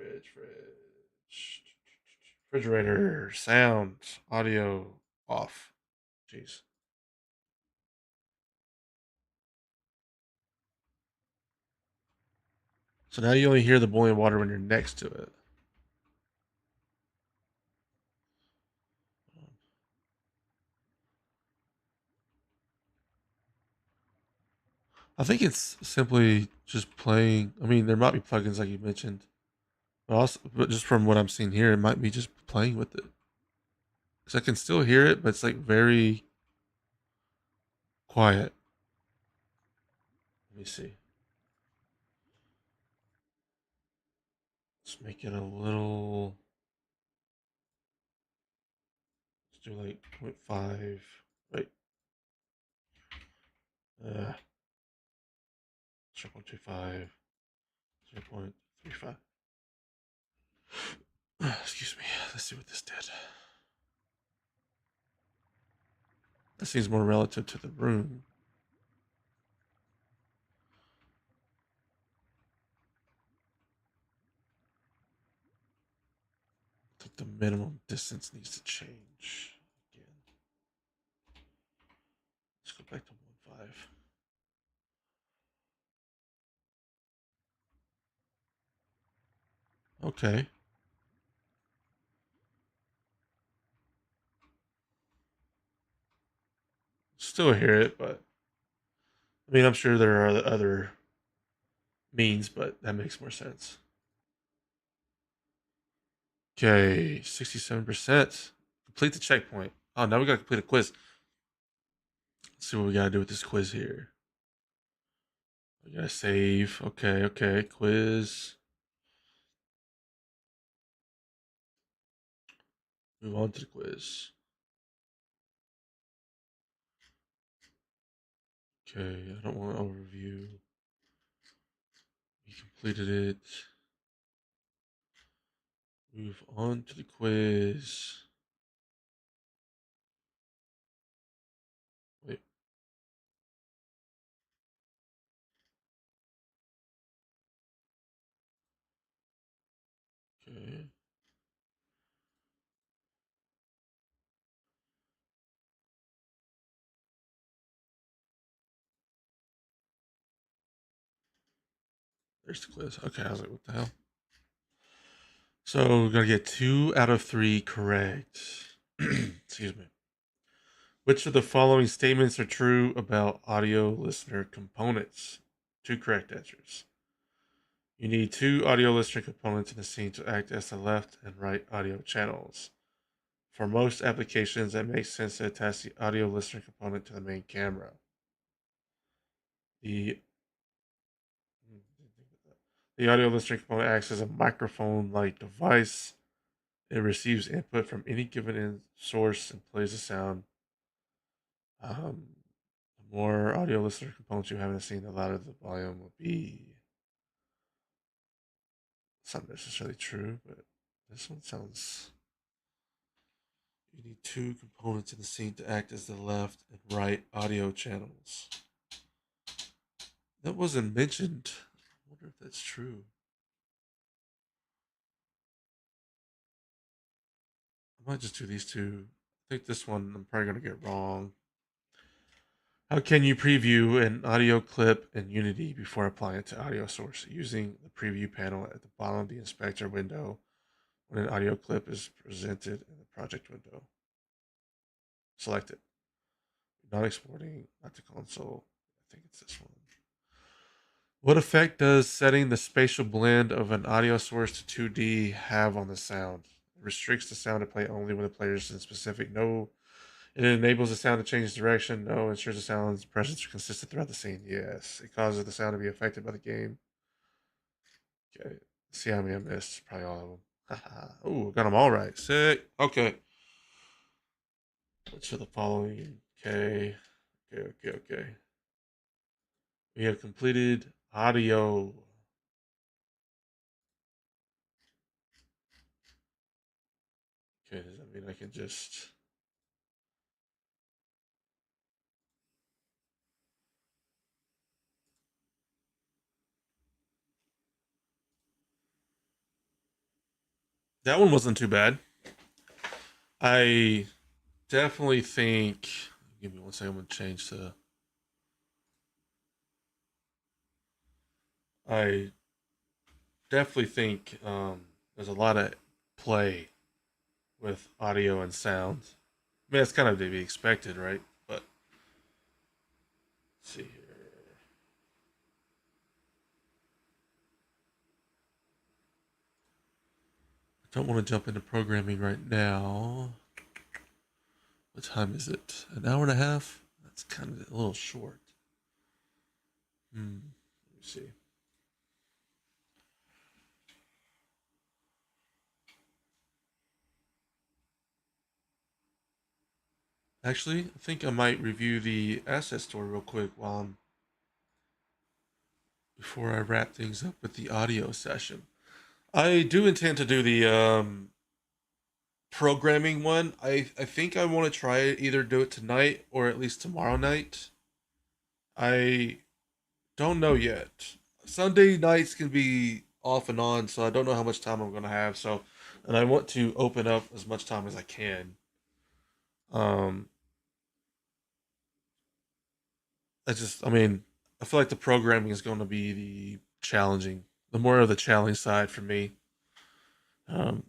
Refrigerator. Sound. Audio. Off. Jeez. So now you only hear the boiling water when you're next to it. I think it's simply just playing. I mean, there might be plugins like you mentioned, but just from what I'm seeing here, it might be just playing with it. Because I can still hear it, but it's like very quiet. Let me see. Let's make it a little. Let's do like 0.5. Wait. 0.25. 0.35. Excuse me. Let's see what this did. That seems more relative to the room. I think the minimum distance needs to change again. Let's go back to 1.5. Okay. Still hear it, but I mean, I'm sure there are other means, but that makes more sense. Okay, 67%. Complete the checkpoint. Oh, now we gotta complete a quiz. Let's see what we gotta do with this quiz here. We gotta save. Okay. Quiz. Move on to the quiz. Okay, I don't want an overview. We completed it. Move on to the quiz. Wait. Okay. There's the quiz. Okay, I was like, what the hell? So we're gonna get 2 out of 3 correct. Excuse me. Which of the following statements are true about audio listener components? 2 correct answers. You need 2 audio listener components in the scene to act as the left and right audio channels. For most applications, it makes sense to attach the audio listener component to the main camera. The audio listening component acts as a microphone-like device. It receives input from any given source and plays the sound. The more audio listener components you have in the scene, the louder the volume will be. It's not necessarily true, but this one sounds. You need 2 components in the scene to act as the left and right audio channels. That wasn't mentioned. I wonder if that's true. I might just do these 2. I think this one I'm probably going to get wrong. How can you preview an audio clip in Unity before applying it to audio source? Using the preview panel at the bottom of the inspector window when an audio clip is presented in the project window. Select it. Not exporting, not to console. I think it's this one. What effect does setting the spatial blend of an audio source to 2D have on the sound? It restricts the sound to play only when the player is in specific. No. It enables the sound to change direction. No. Ensures the sound's presence are consistent throughout the scene. Yes. It causes the sound to be affected by the game. Okay. See how many I missed. Probably all of them. Haha. Ooh, got them all right. Sick. Okay. Which of the following? Okay. Okay. We have completed audio. Okay, does that mean I can just. That one wasn't too bad. I definitely think. Give me one second. I'm going to change to. I definitely think there's a lot of play with audio and sound. I mean, it's kind of to be expected, right? But let's see here. I don't want to jump into programming right now. What time is it? An hour and a half? That's kind of a little short. Let me see. Actually, I think I might review the asset store real quick before I wrap things up with the audio session. I do intend to do the programming one. I think I want to try it, either do it tonight or at least tomorrow night. I don't know yet. Sunday nights can be off and on, so I don't know how much time I'm going to have. So, and I want to open up as much time as I can. Um, I mean, I feel like the programming is going to be the more of the challenge side for me.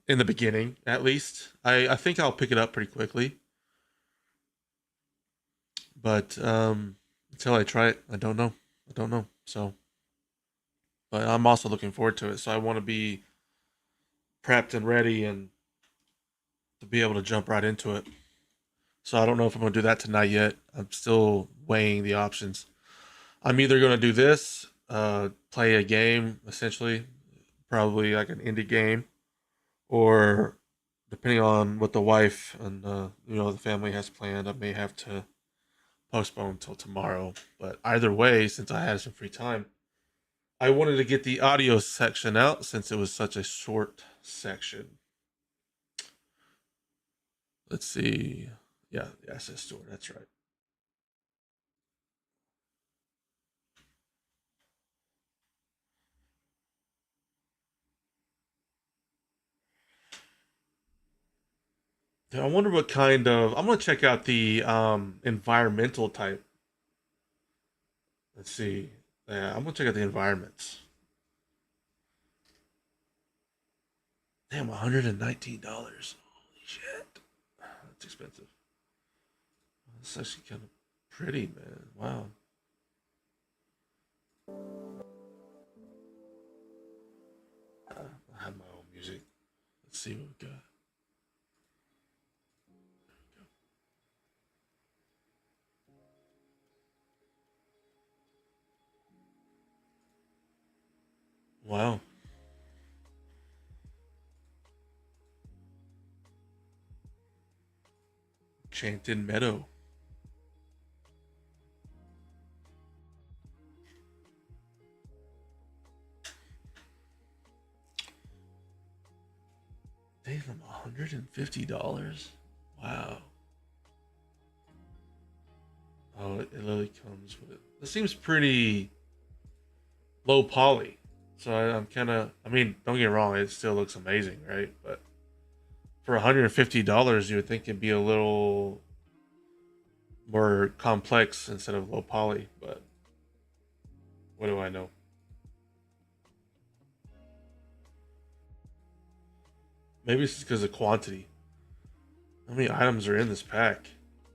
In the beginning, at least, I think I'll pick it up pretty quickly. But until I try it, I don't know. I don't know. So, but I'm also looking forward to it. So I want to be prepped and ready and to be able to jump right into it. So I don't know if I'm going to do that tonight yet. I'm still weighing the options. I'm either going to do this, play a game, essentially, probably like an indie game, or depending on what the wife and the family has planned, I may have to postpone until tomorrow. But either way, since I had some free time, I wanted to get the audio section out since it was such a short section. Let's see. Yeah, the asset store. That's right. I wonder what kind of. I'm gonna check out the environmental type. Let's see. Yeah, I'm gonna check out the environments. Damn, $119. Holy shit, that's expensive. It's actually kind of pretty, man. Wow. I have my own music. Let's see what we got. Wow. Enchanted Meadow. Damn, $150. Wow. Oh, it literally comes with it. This seems pretty low poly. So I'm kind of. I mean, don't get me wrong. It still looks amazing, right? But for $150, you would think it'd be a little more complex instead of low poly. But what do I know? Maybe it's because of quantity. How many items are in this pack?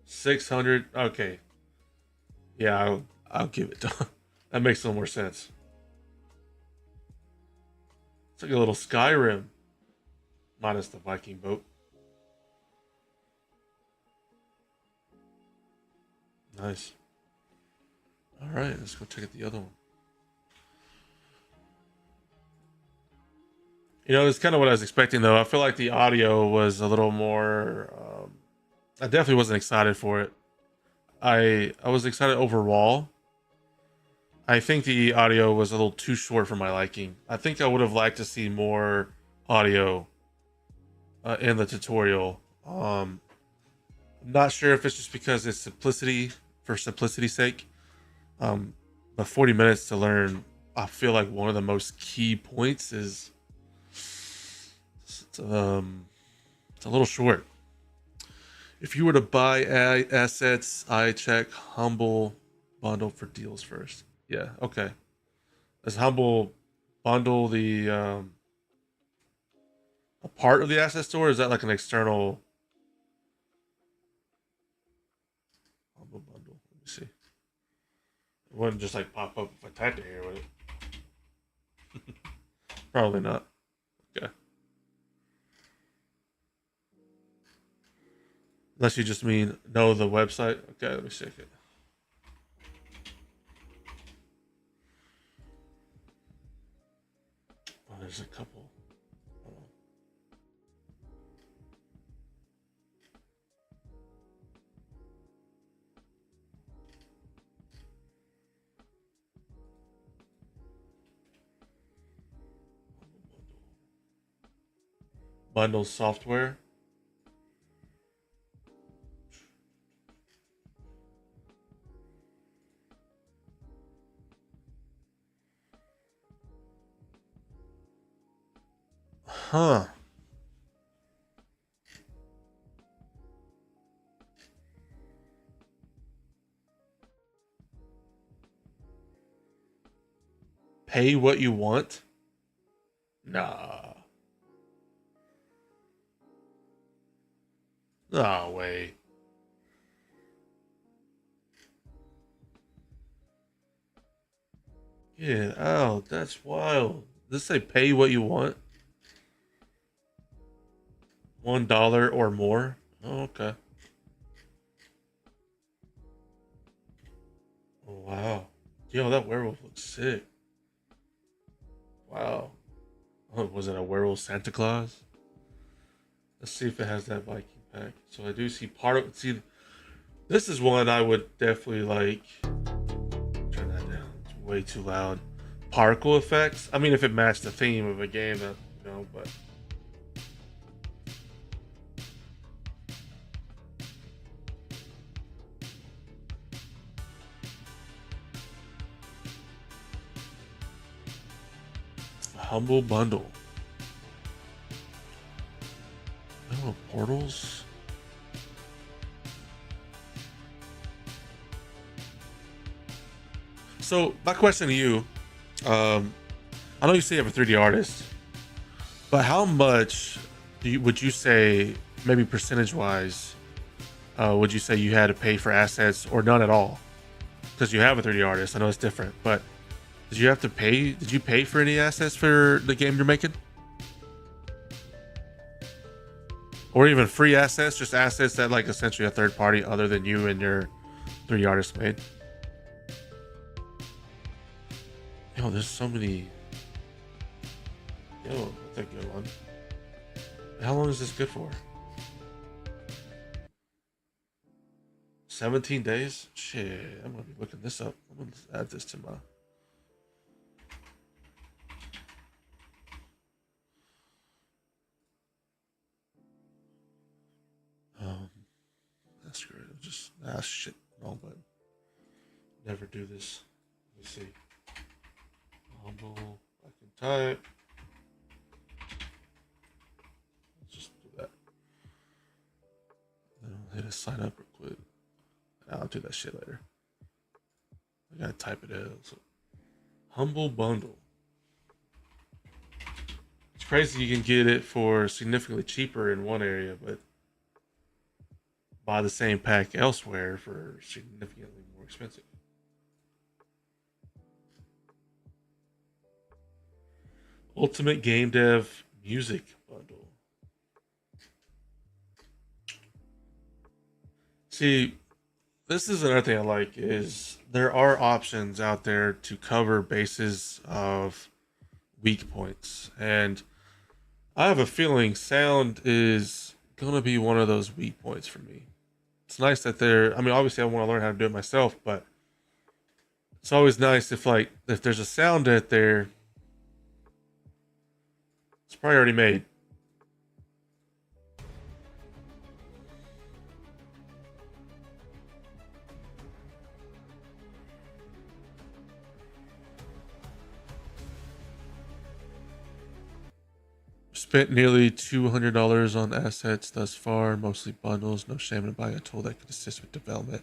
600. Okay. Yeah, I'll give it to that makes a little more sense. It's like a little Skyrim, minus the Viking boat. Nice. All right, let's go check out the other one. It's kind of what I was expecting, though. I feel like the audio was a little more. I definitely wasn't excited for it. I was excited overall. I think the audio was a little too short for my liking. I think I would have liked to see more audio in the tutorial. I'm not sure if it's just because it's simplicity for simplicity's sake. But 40 minutes to learn, I feel like one of the most key points is it's a little short. If you were to buy assets, I check Humble bundle for deals first. Yeah, okay. Does Humble bundle the a part of the asset store? Or is that like an external humble bundle? Let me see. It wouldn't just like pop up if I typed it here, would it? Probably not. Okay. Unless you just mean know the website. Okay, let me check it. Oh, there's a couple. Hold on. Bundle software. Huh. Pay what you want? Nah. No way. Yeah, oh, that's wild. Does it say pay what you want? $1 or more? Oh, okay. Oh, wow. Yo, that werewolf looks sick. Wow. Oh, was it a werewolf Santa Claus? Let's see if it has that Viking pack. So I do see part of it. See, this is one I would definitely like. Turn that down. It's way too loud. Particle effects. I mean, if it matched the theme of a game, but. Humble bundle. Oh, portals. So my question to you, I know you say you have a 3D artist, but how much would you say, maybe percentage wise, would you say you had to pay for assets or none at all? Because you have a 3D artist, I know it's different, but did you have to pay? Did you pay for any assets for the game you're making? Or even free assets, just assets that like essentially a third party other than you and your 3D artist made? Yo, there's so many. Yo, that's a good one. How long is this good for? 17 days? Shit, I'm gonna be looking this up. I'm gonna add this to my. That's great. Just shit. Wrong button. Never do this. Let me see. Humble. I can type. Let's just do that. Then I'll hit a sign up real quick. I'll do that shit later. I gotta type it in. So, humble bundle. It's crazy you can get it for significantly cheaper in one area, but buy the same pack elsewhere for significantly more expensive. Ultimate Game Dev Music Bundle. See, this is another thing I like is there are options out there to cover bases of weak points. And I have a feeling sound is going to be one of those weak points for me. It's nice that I mean, obviously I want to learn how to do it myself, but it's always nice if there's a sound out there, it's probably already made. Spent nearly $200 on assets thus far, mostly bundles. No shame in buying a tool that could assist with development.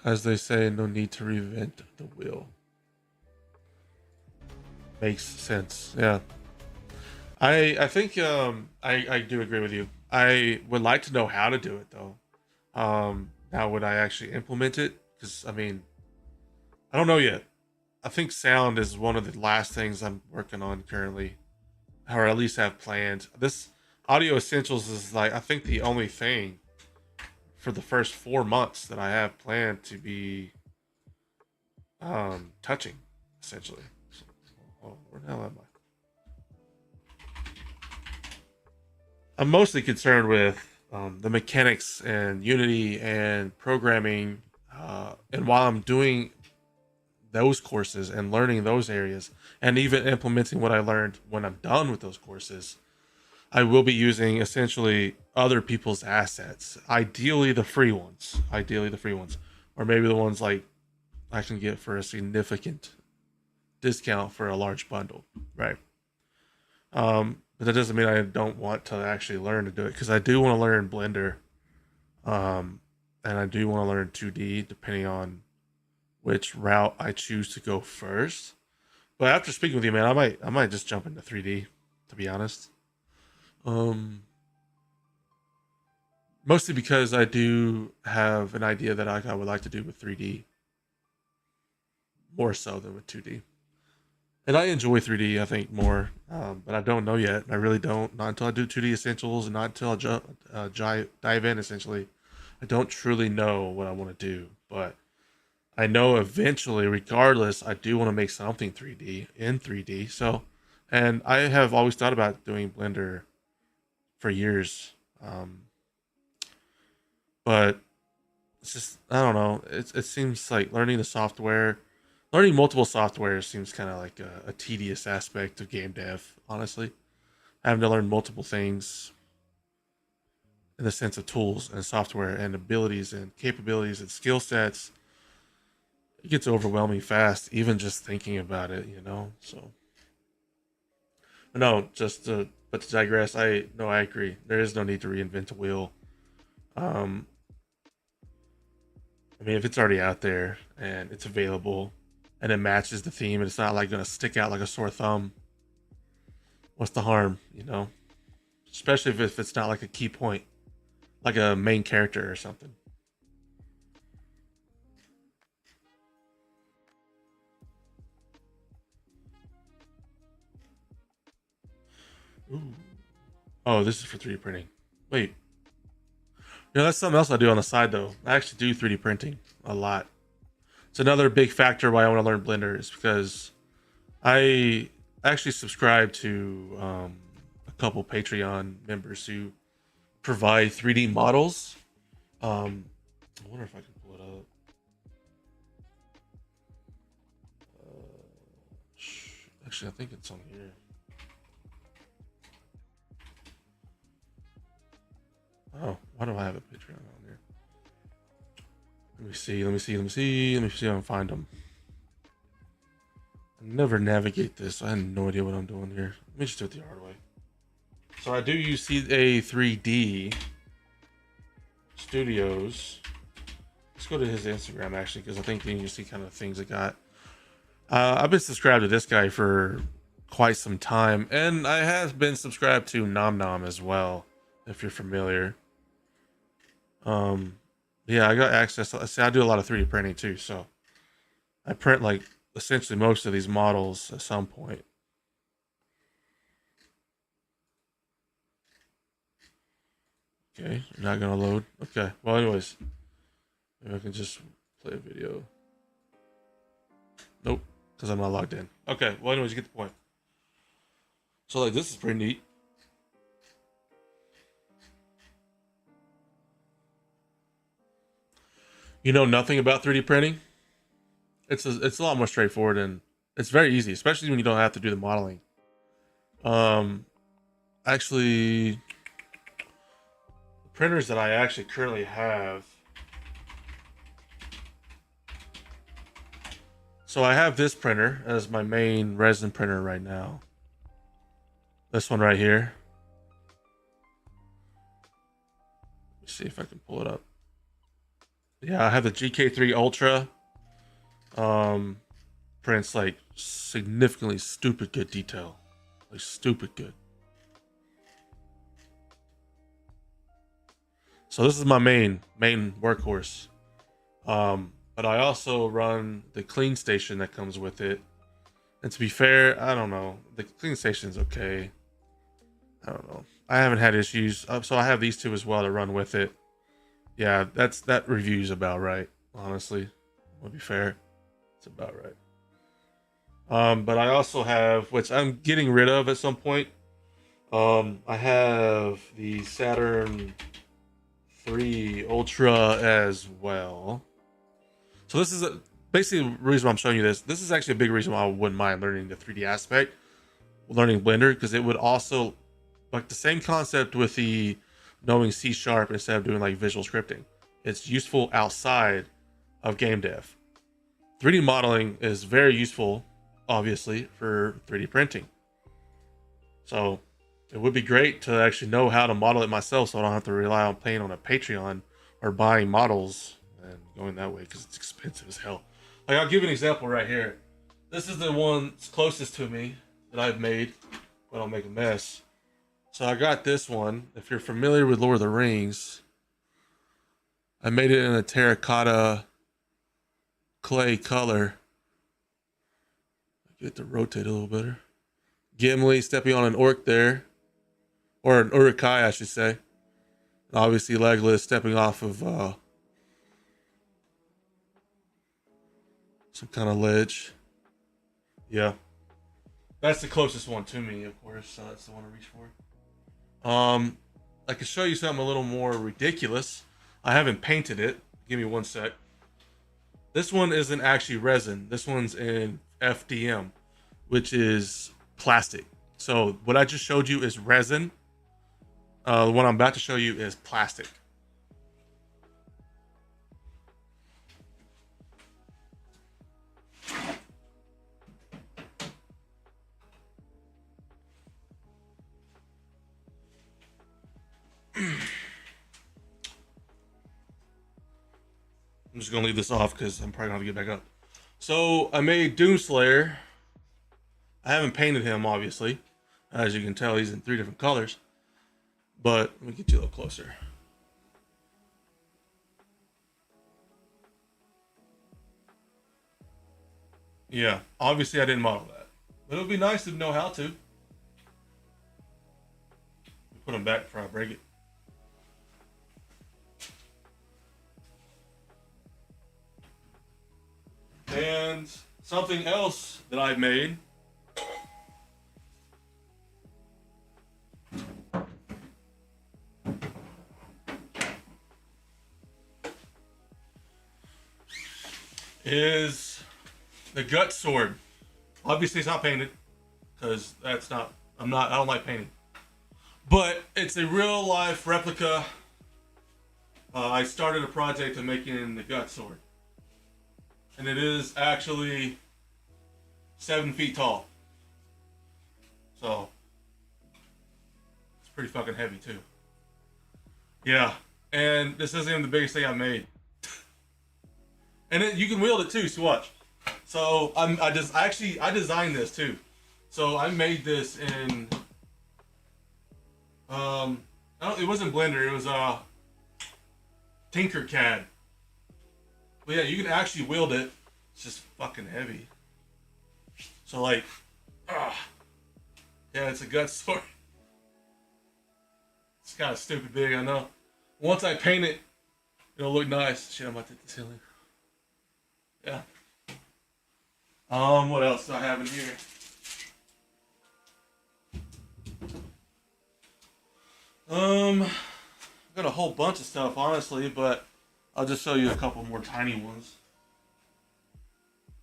As they say, no need to reinvent the wheel. Makes sense. Yeah. I think I do agree with you. I would like to know how to do it though. Now would I actually implement it? Because I mean, I don't know yet. I think sound is one of the last things I'm working on currently, or at least have planned. This audio essentials is like I think the only thing for the first 4 months that I have planned to be touching, essentially. So, oh, where the hell am I? I'm mostly concerned with the mechanics and Unity and programming. And while I'm doing those courses and learning those areas, and even implementing what I learned when I'm done with those courses, I will be using essentially other people's assets. Ideally, the free ones. Ideally, the free ones, or maybe the ones like I can get for a significant discount for a large bundle, right? But that doesn't mean I don't want to actually learn to do it because I do want to learn Blender, and I do want to learn 2D depending on which route I choose to go first. But after speaking with you, man, I might just jump into 3D, to be honest. Um, Mostly because I do have an idea that I would like to do with 3D more so than with 2D. And I enjoy 3D, I think, more, but I don't know yet. I really don't. Not until I do 2D essentials, and not until dive in. Essentially, I don't truly know what I want to do, but I know eventually, regardless, I do want to make something 3D in 3D. So, and I have always thought about doing Blender for years, but it's just I don't know. It seems like learning the software, learning multiple software seems kind of like a tedious aspect of game dev. Honestly, having to learn multiple things in the sense of tools and software and abilities and capabilities and skill sets, it gets overwhelming fast. Even just thinking about it, you know. So, but no, but to digress, I agree. There is no need to reinvent the wheel. Um, I mean, if it's already out there and it's available and it matches the theme and it's not like going to stick out like a sore thumb, what's the harm, you know? Especially if it's not like a key point, like a main character or something. Ooh. Oh, this is for 3D printing. Wait. You know, that's something else I do on the side though. I actually do 3D printing a lot. It's another big factor why I want to learn Blender is because I actually subscribe to a couple Patreon members who provide 3D models. I wonder if I can pull it up. Actually, I think it's on here. Oh, why do I have a Patreon on here? Let me see. Let me see. Let me see. Let me see if I can find them. I never navigate this. I have no idea what I'm doing here. Let me just do it the hard way. So I do use CA 3D Studios. Let's go to his Instagram actually, because I think then you see kind of things it got. I've been subscribed to this guy for quite some time, and I have been subscribed to Nom Nom as well, if you're familiar. Yeah, I got access. See, I do a lot of 3D printing too, so I print like essentially most of these models at some point. Okay, you're not gonna load. Okay, well, anyways, maybe I can just play a video. Nope, because I'm not logged in. Okay, well, anyways, you get the point. So, like, this is pretty neat. You know nothing about 3D printing? It's a lot more straightforward and it's very easy, especially when you don't have to do the modeling. Um, Actually, the printers that I actually currently have. So I have this printer as my main resin printer right now. This one right here. Let's see if I can pull it up. Yeah, I have the GK3 Ultra prints like significantly stupid good detail, like stupid good. So this is my main workhorse. But I also run the clean station that comes with it. And to be fair, I don't know. The clean station's okay. I don't know. I haven't had issues. So I have these two as well to run with it. Yeah, that review's about right. Honestly, to be fair, it's about right. But I also have, which I'm getting rid of at some point. I have the Saturn 3 Ultra as well. So this is basically the reason why I'm showing you this. This is actually a big reason why I wouldn't mind learning the 3D aspect, learning Blender, because it would also, like the same concept with the knowing C# instead of doing like visual scripting. It's useful outside of game dev. 3D modeling is very useful, obviously, for 3D printing. So it would be great to actually know how to model it myself, so I don't have to rely on paying on a Patreon or buying models and going that way, because it's expensive as hell. Like, I'll give you an example right here. This is the one closest to me that I've made, but I'll make a mess. So I got this one. If you're familiar with Lord of the Rings, I made it in a terracotta clay color. Get to rotate a little better. Gimli stepping on an orc there, or an urukai, I should say. And obviously Legolas stepping off of some kind of ledge. Yeah, that's the closest one to me, of course. So that's the one to reach for. I can show you something a little more ridiculous. I haven't painted it. Give me one sec. This one isn't actually resin. This one's in FDM, which is plastic. So what I just showed you is resin. The one I'm about to show you is plastic. I'm just gonna leave this off because I'm probably gonna have to get back up. So I made Doomslayer. I haven't painted him, obviously. As you can tell, he's in 3 different colors. But let me get you a little closer. Yeah, obviously I didn't model that. But it would be nice to know how to. Put him back before I break it. And something else that I've made is the gut sword. Obviously it's not painted, because that's not, I don't like painting. But it's a real life replica. I started a project of making the gut sword. And it is actually 7 feet tall. So it's pretty fucking heavy too. Yeah. And this isn't even the biggest thing I made. And you can wield it too, so watch. So I designed this too. So I made this in it wasn't Blender, it was Tinkercad. But yeah, you can actually wield it. It's just fucking heavy. So like, yeah, it's a gut sword. It's kind of stupid big, I know. Once I paint it, it'll look nice. Shit, I'm about to hit the ceiling. Yeah. What else do I have in here? I've got a whole bunch of stuff, honestly, but I'll just show you a couple more tiny ones.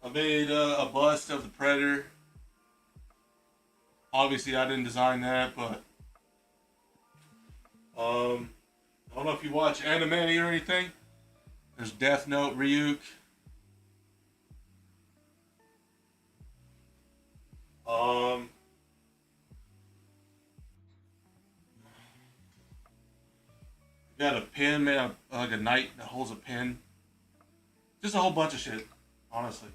I made a bust of the Predator. Obviously, I didn't design that, but I don't know if you watch anime or anything. There's Death Note Ryuk. Got a pin made of like a knight that holds a pin. Just a whole bunch of shit, honestly.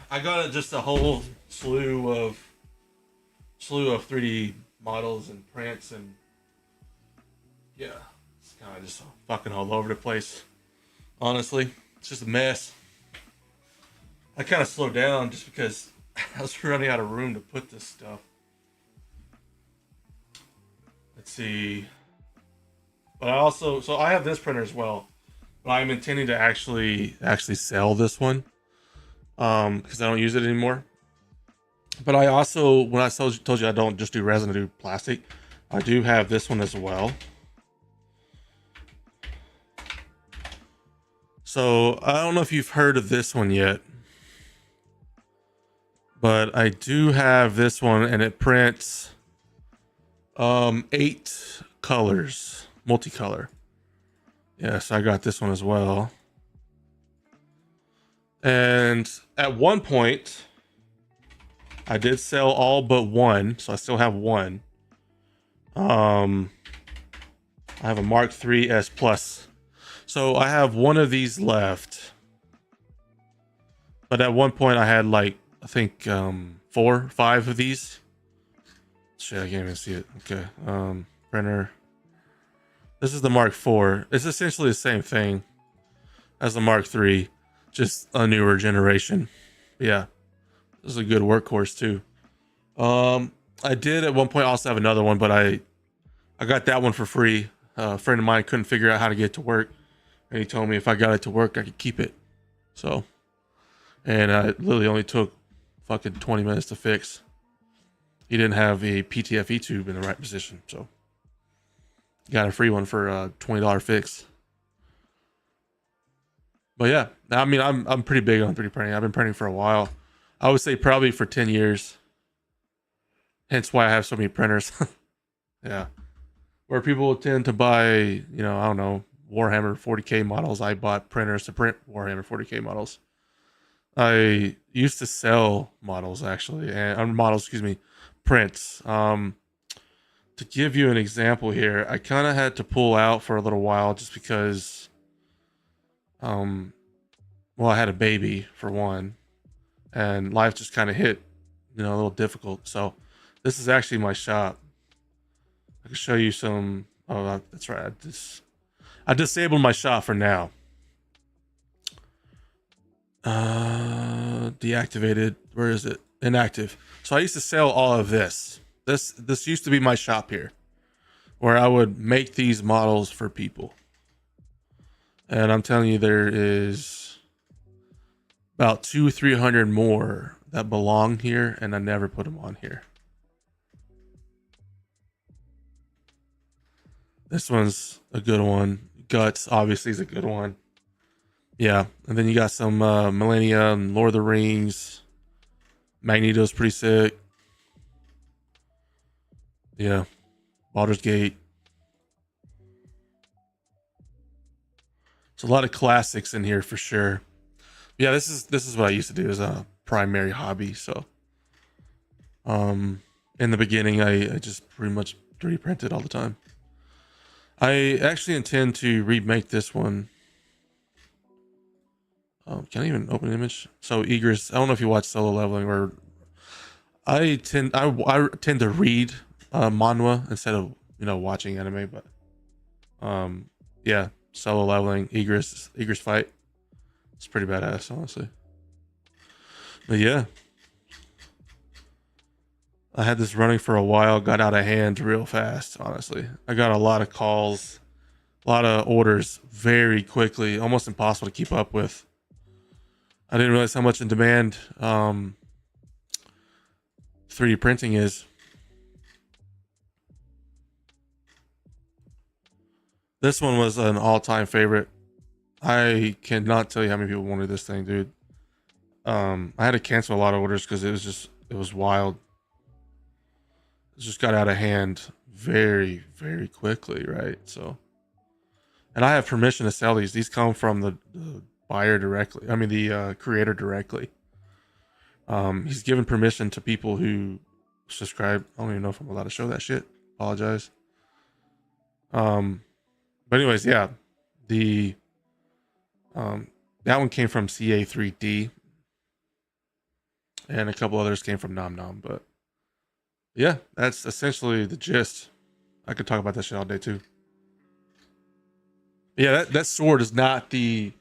I got just a whole slew of 3D models and prints, and yeah, it's kind of just fucking all over the place. Honestly, it's just a mess. I kind of slowed down just because I was running out of room to put this stuff. Let's see. But I have this printer as well, but I'm intending to actually sell this one, because I don't use it anymore. But I also, when I told you I don't just do resin, I do plastic, I do have this one as well. So I don't know if you've heard of this one yet, but I do have this one, and it prints 8 colors, multicolor. Yes, I got this one as well. And at one point, I did sell all but one, so I still have one. I have a Mark III S Plus. So I have one of these left. But at one point I had like, I think 4, 5 of these. Shit, I can't even see it. Okay. Printer. This is the Mark IV. It's essentially the same thing as the Mark III, just a newer generation. Yeah. This is a good workhorse too. I did at one point also have another one, but I got that one for free. A friend of mine couldn't figure out how to get it to work, and he told me if I got it to work, I could keep it. So, and it literally only took fucking 20 minutes to fix. He didn't have a PTFE tube in the right position, so got a free one for a $20 fix. But yeah, I mean, I'm pretty big on 3D printing. I've been printing for a while. I would say probably for 10 years. Hence why I have so many printers. Yeah. Where people tend to buy, I don't know, Warhammer 40K models, I bought printers to print Warhammer 40K models. I used to sell models actually, and prints. To give you an example here, I kind of had to pull out for a little while just because, I had a baby for one, and life just kind of hit, a little difficult. So this is actually my shop. I can show you some. Oh, that's right. I disabled my shop for now. Deactivated. Where is it? Inactive. So I used to sell all of this. This used to be my shop here, where I would make these models for people. And I'm telling you, there is about 200-300 more that belong here, and I never put them on here. This one's a good one. Guts obviously is a good one. Yeah, and then you got some Millennia and Lord of the Rings. Magneto's pretty sick. Yeah, Baldur's Gate. There's a lot of classics in here for sure. Yeah, this is what I used to do as a primary hobby. So, in the beginning, I just pretty much 3D printed all the time. I actually intend to remake this one. Can I even open an image? So Egress, I don't know if you watch Solo Leveling, or I tend to read manhwa instead of watching anime, but yeah, Solo Leveling, Egress fight. It's pretty badass, honestly. But yeah, I had this running for a while, got out of hand real fast, honestly. I got a lot of calls, a lot of orders very quickly, almost impossible to keep up with. I didn't realize how much in demand 3D printing is. This one was an all-time favorite. I cannot tell you how many people wanted this thing, dude. I had to cancel a lot of orders because it was wild. It just got out of hand very, very quickly, right? So, and I have permission to sell these. These come from the buyer directly. I mean, the creator directly. He's given permission to people who subscribe. I don't even know if I'm allowed to show that shit. Apologize. But anyways, yeah, that one came from CA3D. and a couple others came from Nom Nom. But yeah, that's essentially the gist. I could talk about that shit all day too. Yeah, that sword is not the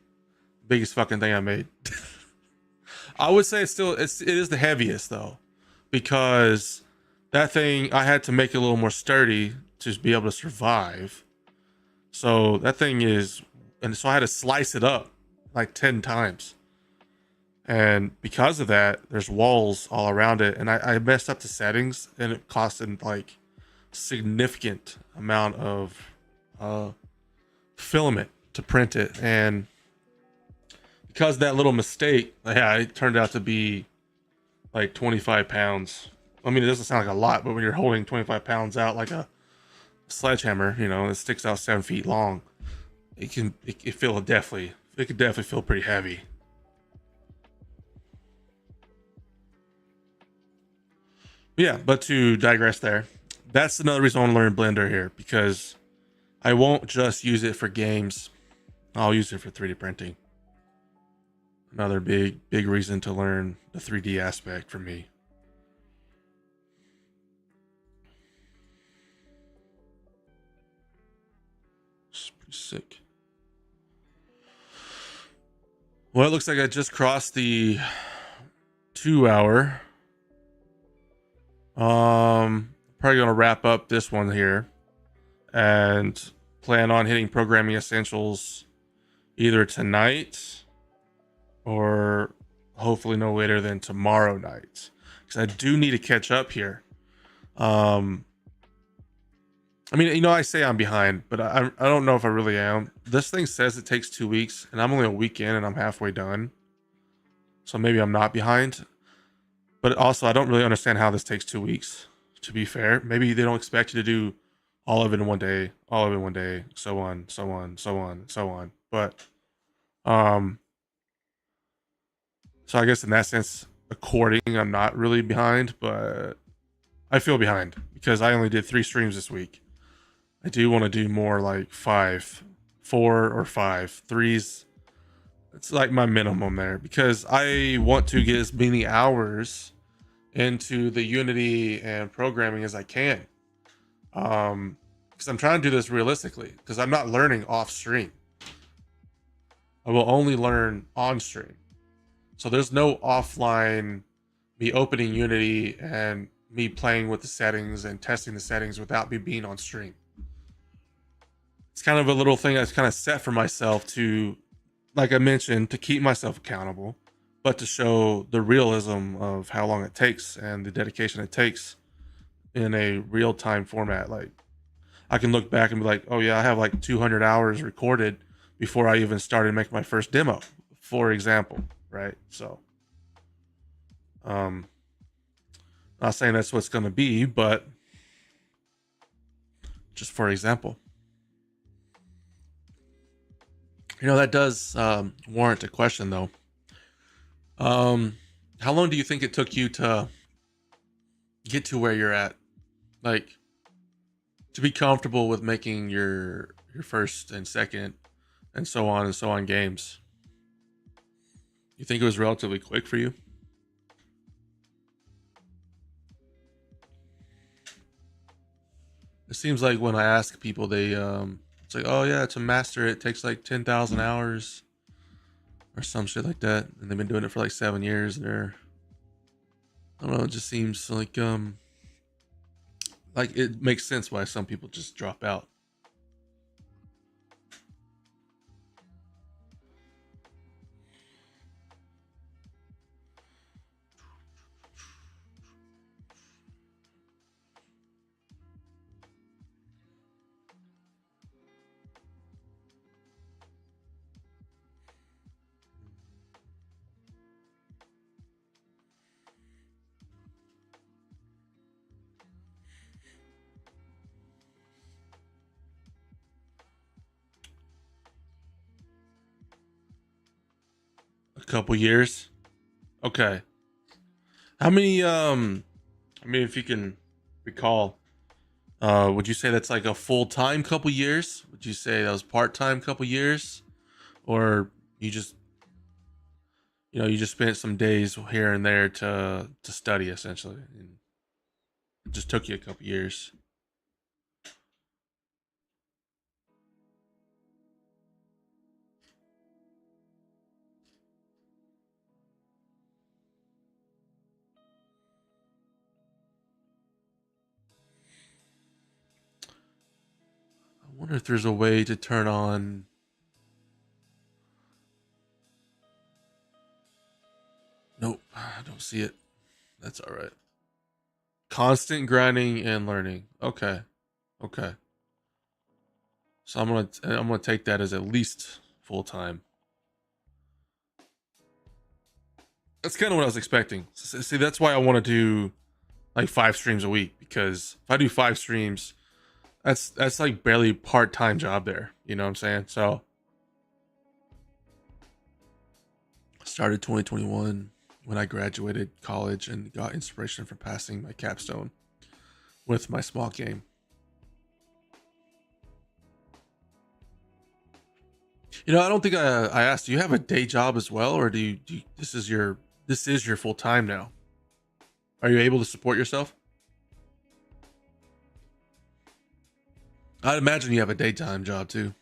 biggest fucking thing I made. I would say it is the heaviest though, because that thing I had to make it a little more sturdy to be able to survive. So that thing is, and so I had to slice it up like 10 times. And because of that, there's walls all around it. And I messed up the settings and it costed like significant amount of filament to print it. And because of that little mistake, yeah, it turned out to be like 25 pounds. I mean, it doesn't sound like a lot, but when you're holding 25 pounds out like a sledgehammer, you know, it sticks out 7 feet long. It could definitely feel pretty heavy. Yeah, but to digress there, that's another reason I want to learn Blender here, because I won't just use it for games. I'll use it for 3D printing. Another big reason to learn the 3D aspect for me. It's pretty sick. Well, it looks like I just crossed the 2 hour. Probably gonna wrap up this one here and plan on hitting programming essentials either tonight or hopefully no later than tomorrow night, because I do need to catch up here. I mean, you know, I say I'm behind, but I don't know if I really am. This thing says it takes 2 weeks, and I'm only a week in, and I'm halfway done. So maybe I'm not behind. But also, I don't really understand how this takes 2 weeks, to be fair. Maybe they don't expect you to do all of it in one day, all of it in one day, so on, so on, so on, so on. But, so I guess in that sense, according, I'm not really behind, but I feel behind because I only did 3 streams this week. I do want to do more, like 4 or 5. 3's, it's like my minimum there, because I want to get as many hours into the Unity and programming as I can. Because I'm trying to do this realistically, because I'm not learning off stream. I will only learn on stream. So there's no offline me opening Unity and me playing with the settings and testing the settings without me being on stream. It's kind of a little thing that's kind of set for myself to, like I mentioned, to keep myself accountable, but to show the realism of how long it takes and the dedication it takes in a real-time format. Like, I can look back and be like, oh yeah, I have like 200 hours recorded before I even started making my first demo, for example, right? So, not saying that's what's going to be, but just for example. You know, that does warrant a question though. How long do you think it took you to get to where you're at? Like, to be comfortable with making your first and second and so on games? You think it was relatively quick for you? It seems like when I ask people, they it's like, oh yeah, to master it takes like 10,000 hours or some shit like that, and they've been doing it for like 7 years. And they're, I don't know, it just seems like it makes sense why some people just drop out. A couple years. Okay. How many I mean, if you can recall, would you say that's like a full-time couple years? Would you say that was part-time couple years? Or you just, you just spent some days here and there to study essentially. And it just took you a couple years. I wonder if there's a way to turn on. Nope, I don't see it. That's all right. Constant grinding and learning. Okay. Okay. So I'm gonna take that as at least full time. That's kind of what I was expecting. See, that's why I want to do like 5 streams a week, because if I do 5 streams, that's like barely part-time job there. You know what I'm saying? So I started 2021 when I graduated college and got inspiration for passing my capstone with my small game. I don't think I asked. Do you have a day job as well, or do you this is your full time now? Are you able to support yourself? I'd imagine you have a daytime job too.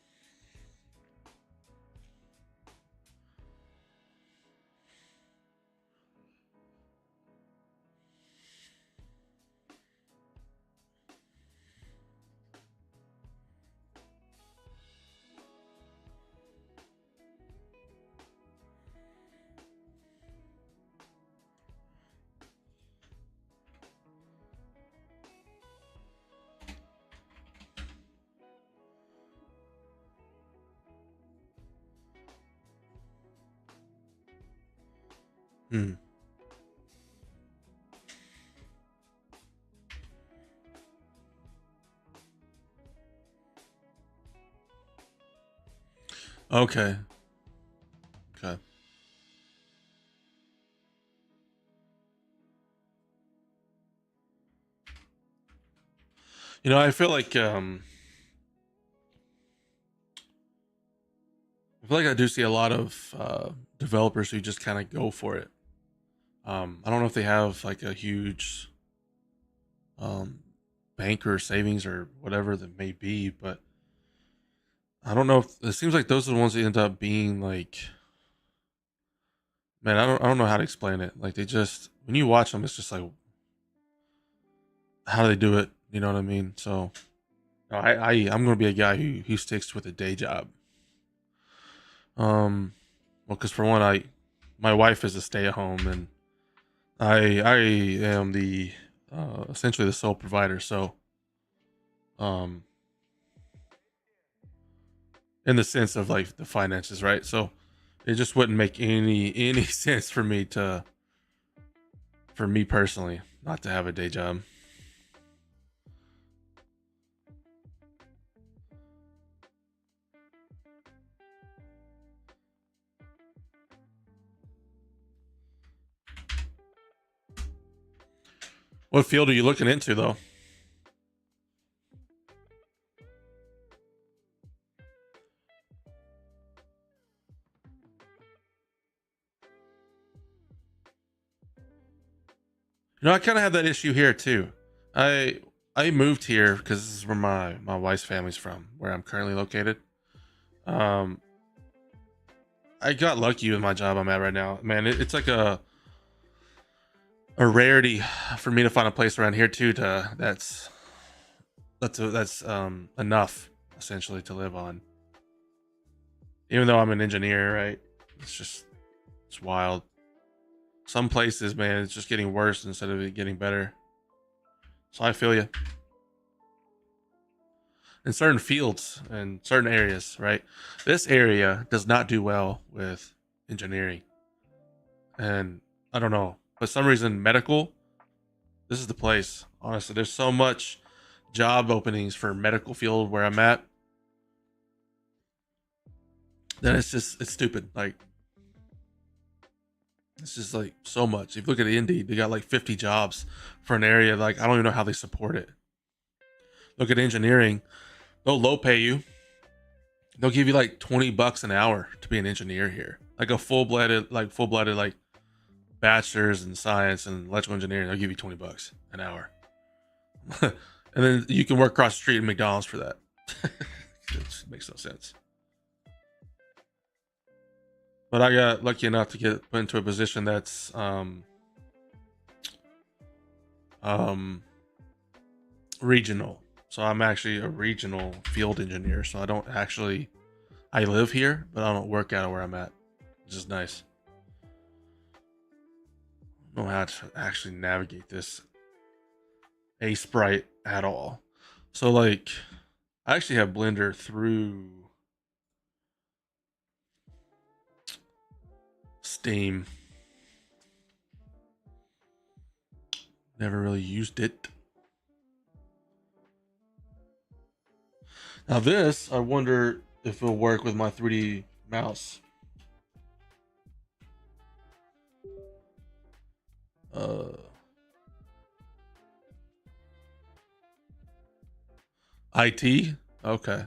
Hmm. Okay. Okay. I feel like I do see a lot of developers who just kind of go for it. I don't know if they have like a huge um, bank or savings or whatever that may be, but I don't know if it seems like those are the ones that end up being like, man, I don't know how to explain it. Like they just, when you watch them, it's just like, how do they do it? You know what I mean? So I'm gonna be a guy who sticks with a day job. Well, because for one, my wife is a stay at home, and I am the essentially the sole provider. So um, in the sense of like the finances, right? So it just wouldn't make any sense for me personally not to have a day job. What field are you looking into though? I kind of have that issue here too. I I moved here because this is where my wife's family's from, where I'm currently located. Um, I got lucky with my job I'm at right now. Man, it's like a rarity for me to find a place around here too to that's enough essentially to live on. Even though I'm an engineer, right? It's wild. Some places, man, it's just getting worse instead of it getting better. So I feel you. In certain fields and certain areas, right? This area does not do well with engineering. And I don't know, but some reason medical, this is the place. Honestly, there's so much job openings for medical field where I'm at that it's stupid. Like it's just like so much. If you look at Indeed, they got like 50 jobs for an area. Like I don't even know how they support it. Look at engineering, they'll low pay you. They'll give you like $20 an hour to be an engineer here. like a full-blooded like bachelor's in science and electrical engineering, they'll give you $20 an hour. And then you can work across the street at McDonald's for that. It makes no sense. But I got lucky enough to get put into a position that's regional. So I'm actually a regional field engineer. So I don't actually, I live here, but I don't work out of where I'm at, which is nice. I don't know how to actually navigate this A Sprite at all. So like, I actually have Blender through Steam. Never really used it. Now this, I wonder if it'll work with my 3D mouse. IT? Okay.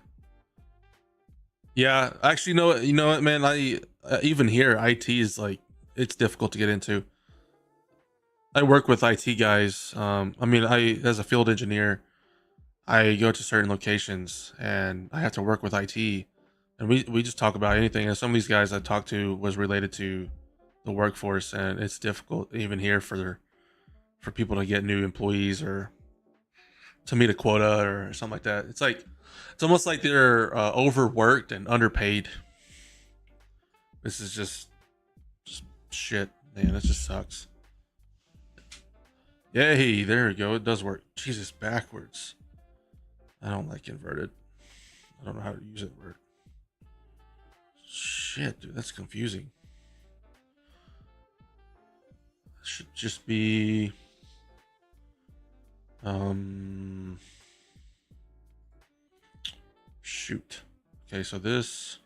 Yeah, actually, you know what, man? I even here, IT is like, it's difficult to get into. I work with IT guys. I mean, as a field engineer, I go to certain locations and I have to work with IT, and we just talk about anything. And some of these guys I talked to was related to the workforce, and it's difficult even here for people to get new employees or to meet a quota or something like that. It's almost like they're overworked and underpaid. This is just shit, man. It just sucks. Yay, there we go. It does work. Jesus, backwards. I don't like inverted. I don't know how to use it. Shit, dude, that's confusing. It should just be shoot. Okay, so this,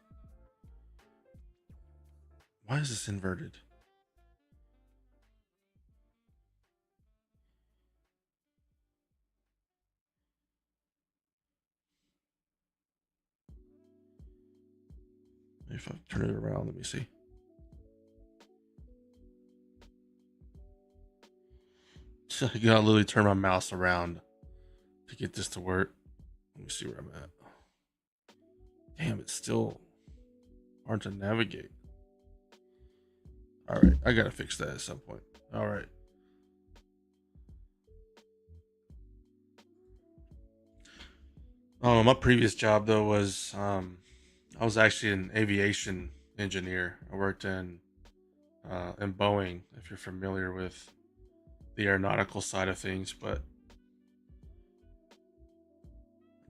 why is this inverted? If I turn it around, let me see. So I gotta literally turn my mouse around to get this to work. Let me see where I'm at. Damn, it's still hard to navigate. All right, I gotta fix that at some point. All right. My previous job though was I was actually an aviation engineer. I worked in Boeing, if you're familiar with the aeronautical side of things, but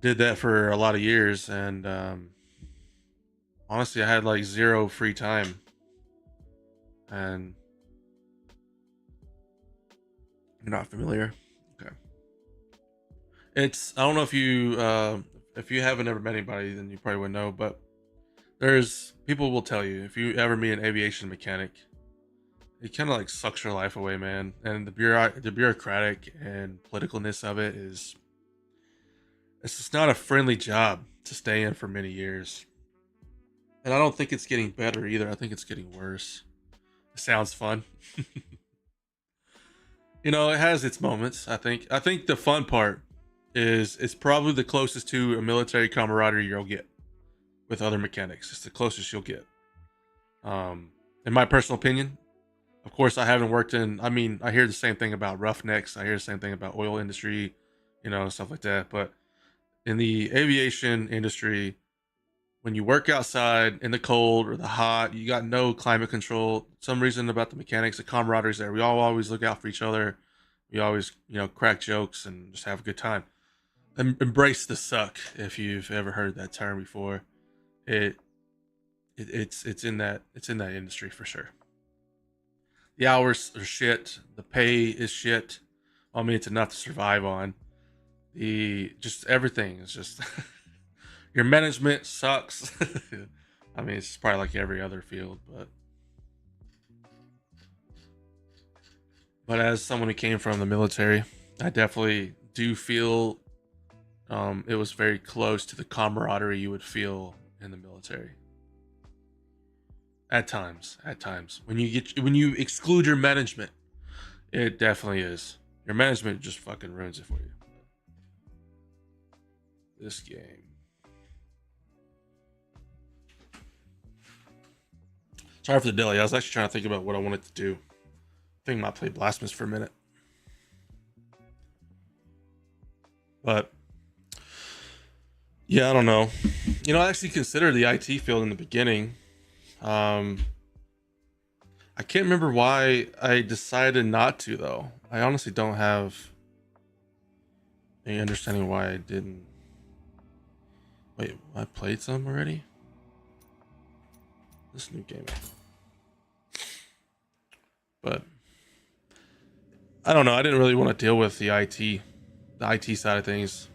did that for a lot of years, and honestly, I had like zero free time. And you're not familiar? Okay. It's, I don't know if you haven't ever met anybody, then you probably wouldn't know, but there's people will tell you if you ever meet an aviation mechanic, it kind of like sucks your life away, man. And the bureaucratic and politicalness of it is, it's just not a friendly job to stay in for many years. And I don't think it's getting better either. I think it's getting worse. It sounds fun. You know, it has its moments. I think the fun part is it's probably the closest to a military camaraderie you'll get with other mechanics. It's the closest you'll get. In my personal opinion, of course, I haven't worked in. I mean, I hear the same thing about roughnecks. I hear the same thing about oil industry, you know, stuff like that. But in the aviation industry, when you work outside in the cold or the hot, you got no climate control. Some reason about the mechanics, the camaraderie's there. We all always look out for each other. We always, you know, crack jokes and just have a good time. Embrace the suck, if you've ever heard that term before. It's in that industry for sure. The hours are shit. The pay is shit. I mean, it's enough to survive on. The just everything is just your management sucks. I mean, it's probably like every other field, but as someone who came from the military, I definitely do feel it was very close to the camaraderie you would feel in the military. At times. When you exclude your management, it definitely is. Your management just fucking ruins it for you. This game. Sorry for the delay. I was actually trying to think about what I wanted to do. I think I might play Blasphemous for a minute. But yeah, I don't know. You know, I actually considered the IT field in the beginning. I can't remember why I decided not to, though. I honestly don't have any understanding why I didn't. Wait, I played some already? This new game. But I don't know. I didn't really want to deal with the IT side of things.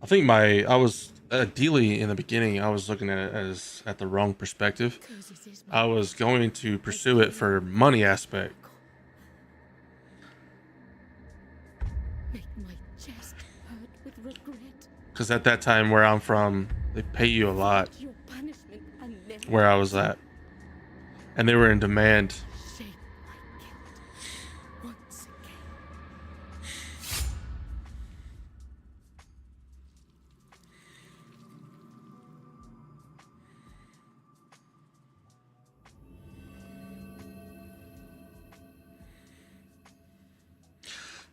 I think I was ideally in the beginning, I was looking at it as at the wrong perspective. I was going to pursue it for money aspect. Because at that time where I'm from, they pay you a lot where I was at. And they were in demand.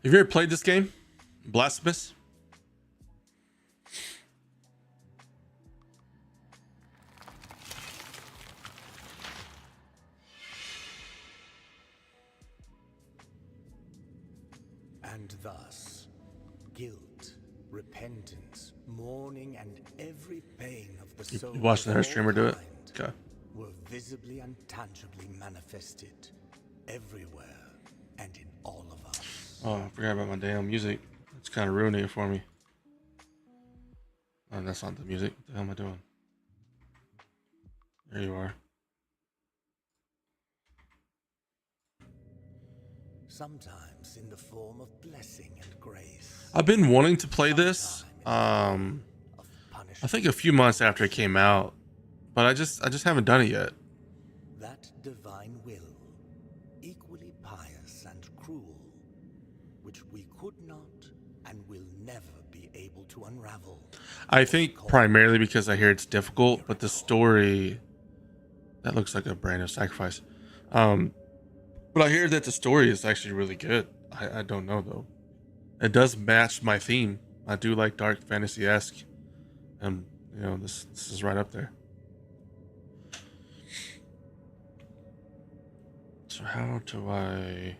Have you ever played this game? Blasphemous? And thus, guilt, repentance, mourning, and every pain of the soul You watching her streamer do it? Okay. Were visibly and tangibly manifested everywhere and in all of us. Oh, I forgot about my damn music. It's kind of ruining it for me. Oh, that's not the music. What the hell am I doing? There you are. Sometimes in the form of blessing and grace. I've been wanting to play this. I think a few months after it came out, but I just haven't done it yet. That divine will, equally pious and cruel, which we could not and will never be able to unravel. I think primarily because I hear it's difficult, but the story, that looks like a brand of sacrifice. But I hear that the story is actually really good. I don't know though. It does match my theme. I do like dark fantasy-esque, and you know this is right up there. So how do I?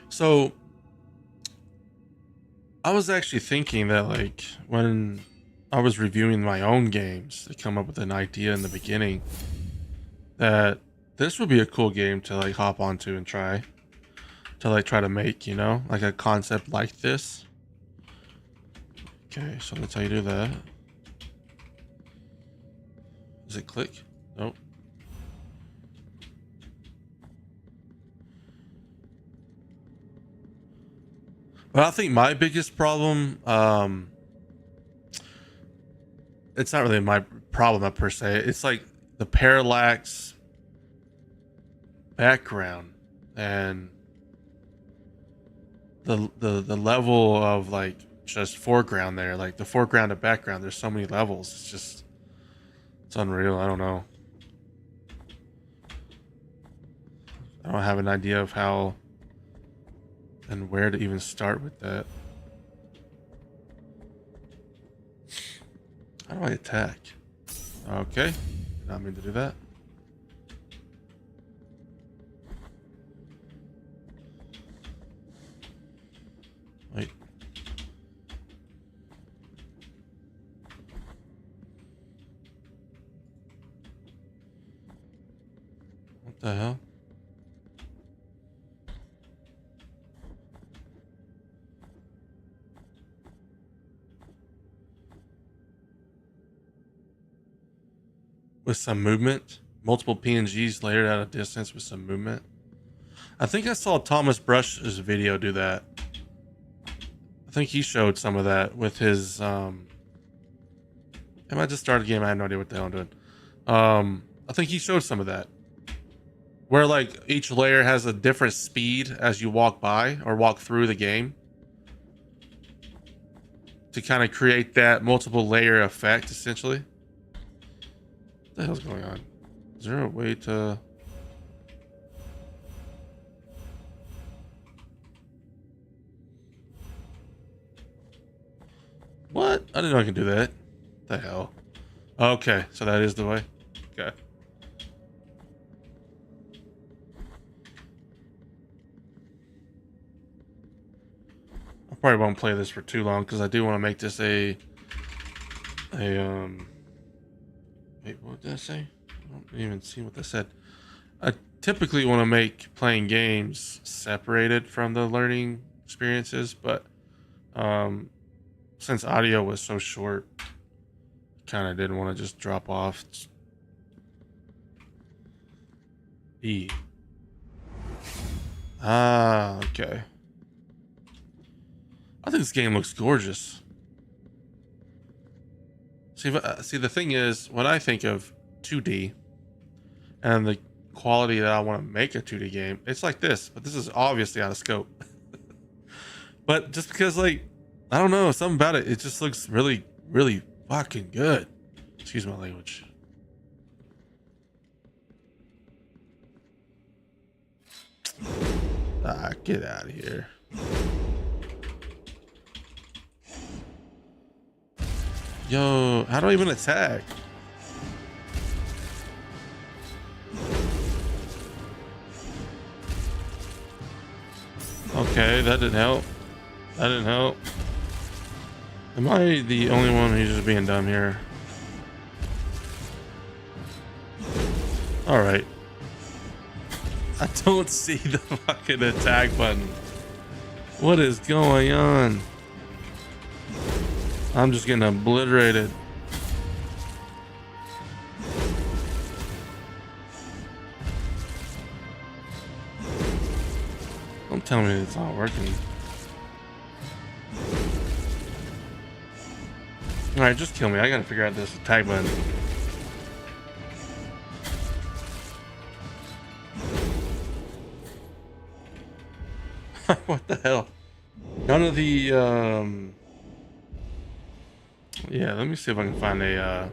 So I was actually thinking that like when I was reviewing my own games to come up with an idea in the beginning that this would be a cool game to like hop onto and try to make, you know, like a concept like this. Okay, so that's how you do that. Does it click? Nope. But I think my biggest problem, it's not really my problem per se. It's like the parallax background and the level of like just foreground there, like the foreground to background. There's so many levels. It's unreal. I don't know. I don't have an idea of how and where to even start with that. How do I attack? Okay. Did not mean to do that. Wait. What the hell? with some movement. Multiple PNGs layered at a distance with some movement. I think I saw Thomas Brush's video do that. I think he showed some of that with his I might just start a game. I have no idea what the hell I'm doing. I think he showed some of that. Where like each layer has a different speed as you walk by or walk through the game. To kind of create that multiple layer effect, essentially. What the hell's going on? Is there a way to... What? I didn't know I could do that. What the hell? Okay, so that is the way. Okay. I probably won't play this for too long because I do want to make this a wait, what did I say? I don't even see what I said. I typically want to make playing games separated from the learning experiences, but since audio was so short, kind of didn't want to just drop off. E. Ah, okay. I think this game looks gorgeous. See, the thing is, when I think of 2D and the quality that I want to make a 2D game, it's like this, but this is obviously out of scope. But just because, like, I don't know, something about it, it just looks really, really fucking good. Excuse my language. Ah, get out of here. Yo, how do I even attack? Okay, that didn't help. That didn't help. Am I the only one who's just being dumb here? Alright. I don't see the fucking attack button. What is going on? I'm just getting obliterated. Don't tell me it's not working. Alright, just kill me. I gotta figure out this attack button. What the hell? None of the yeah, let me see if I can find a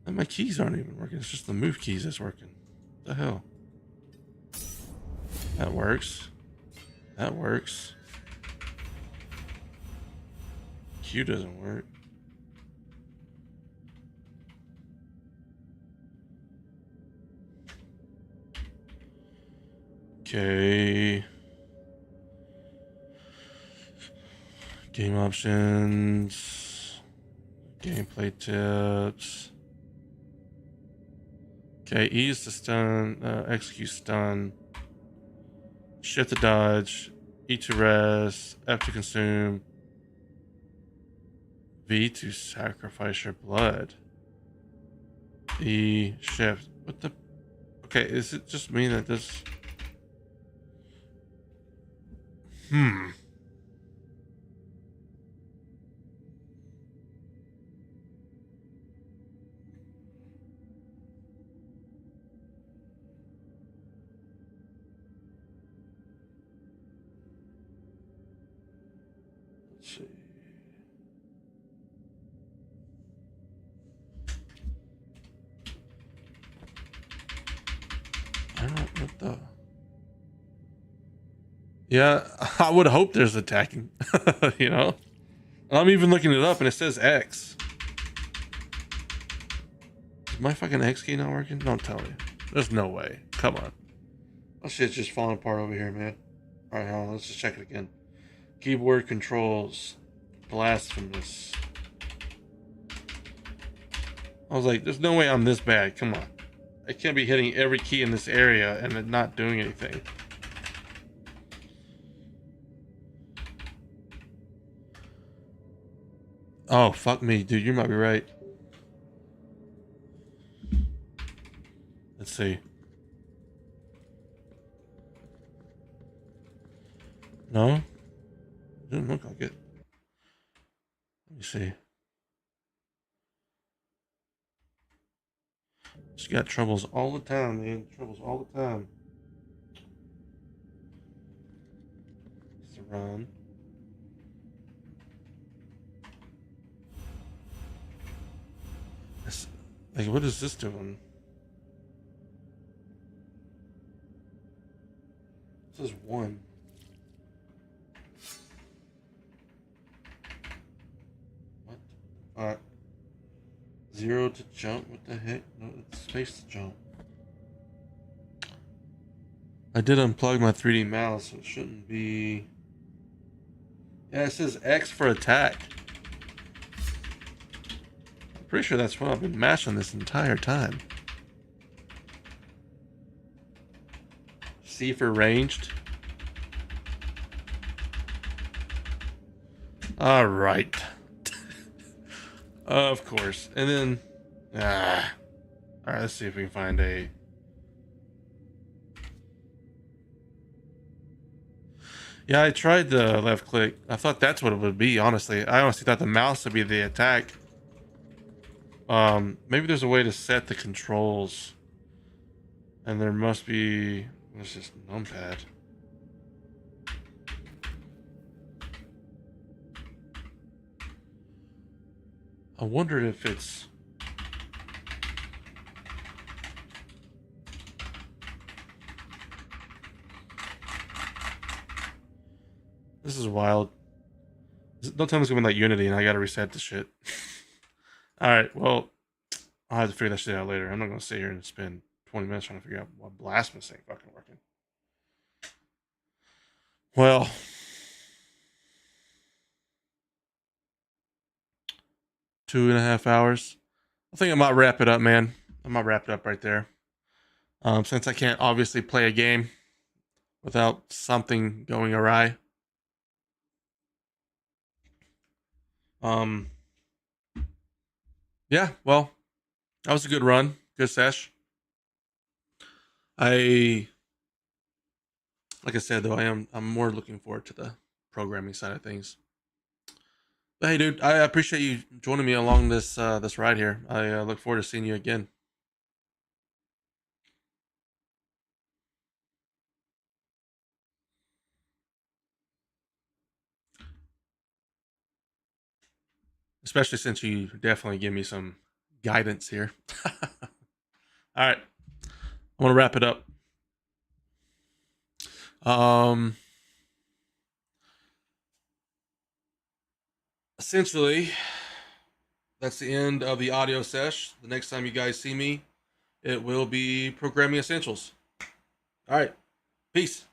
and my keys aren't even working. It's just the move keys that's working. What the hell? That works. That works. Q doesn't work. Okay. Game options. Gameplay tips. Okay, E is to stun, execute stun. Shift to dodge. E to rest. F to consume. V to sacrifice your blood. E shift. What the? Okay, is it just me that this? Let's see. I don't know what the. Yeah, I would hope there's attacking, you know? I'm even looking it up and it says X. Is my fucking X key not working? Don't tell me. There's no way. Come on. My shit's just falling apart over here, man. Alright, hold on. Let's just check it again. Keyboard controls. Blasphemous. I was like, there's no way I'm this bad. Come on. I can't be hitting every key in this area and it not doing anything. Oh, fuck me, dude. You might be right. Let's see. No? Didn't look like it. Let me see. Just got troubles all the time, man. Troubles all the time. It's a run. It's, like, what is this doing? This is 1. What? Alright. 0 to jump? What the heck? No, it's space to jump. I did unplug my 3D mouse, so it shouldn't be... Yeah, it says X for attack. I'm pretty sure that's what I've been mashing this entire time. C for ranged. Alright. Of course. And then... Alright, let's see if we can find a... Yeah, I tried the left click. I thought that's what it would be, honestly. I honestly thought the mouse would be the attack. Maybe there's a way to set the controls. And there must be... This is numpad. I wondered if it's... This is wild. Don't tell me it's gonna be like Unity and I gotta reset the shit. Alright, well, I'll have to figure that shit out later. I'm not gonna sit here and spend 20 minutes trying to figure out why Blasphemous ain't fucking working. Well, two and a half hours. I think I might wrap it up, man. I might wrap it up right there. Since I can't obviously play a game without something going awry. Yeah, well, that was a good run. Good sesh. Like I said though, I'm more looking forward to the programming side of things. But hey, dude, I appreciate you joining me along this this ride here. I look forward to seeing you again. Especially since you definitely give me some guidance here. All right, I want to wrap it up. Essentially, that's the end of the audio sesh. The next time you guys see me, it will be Programming Essentials. All right, peace.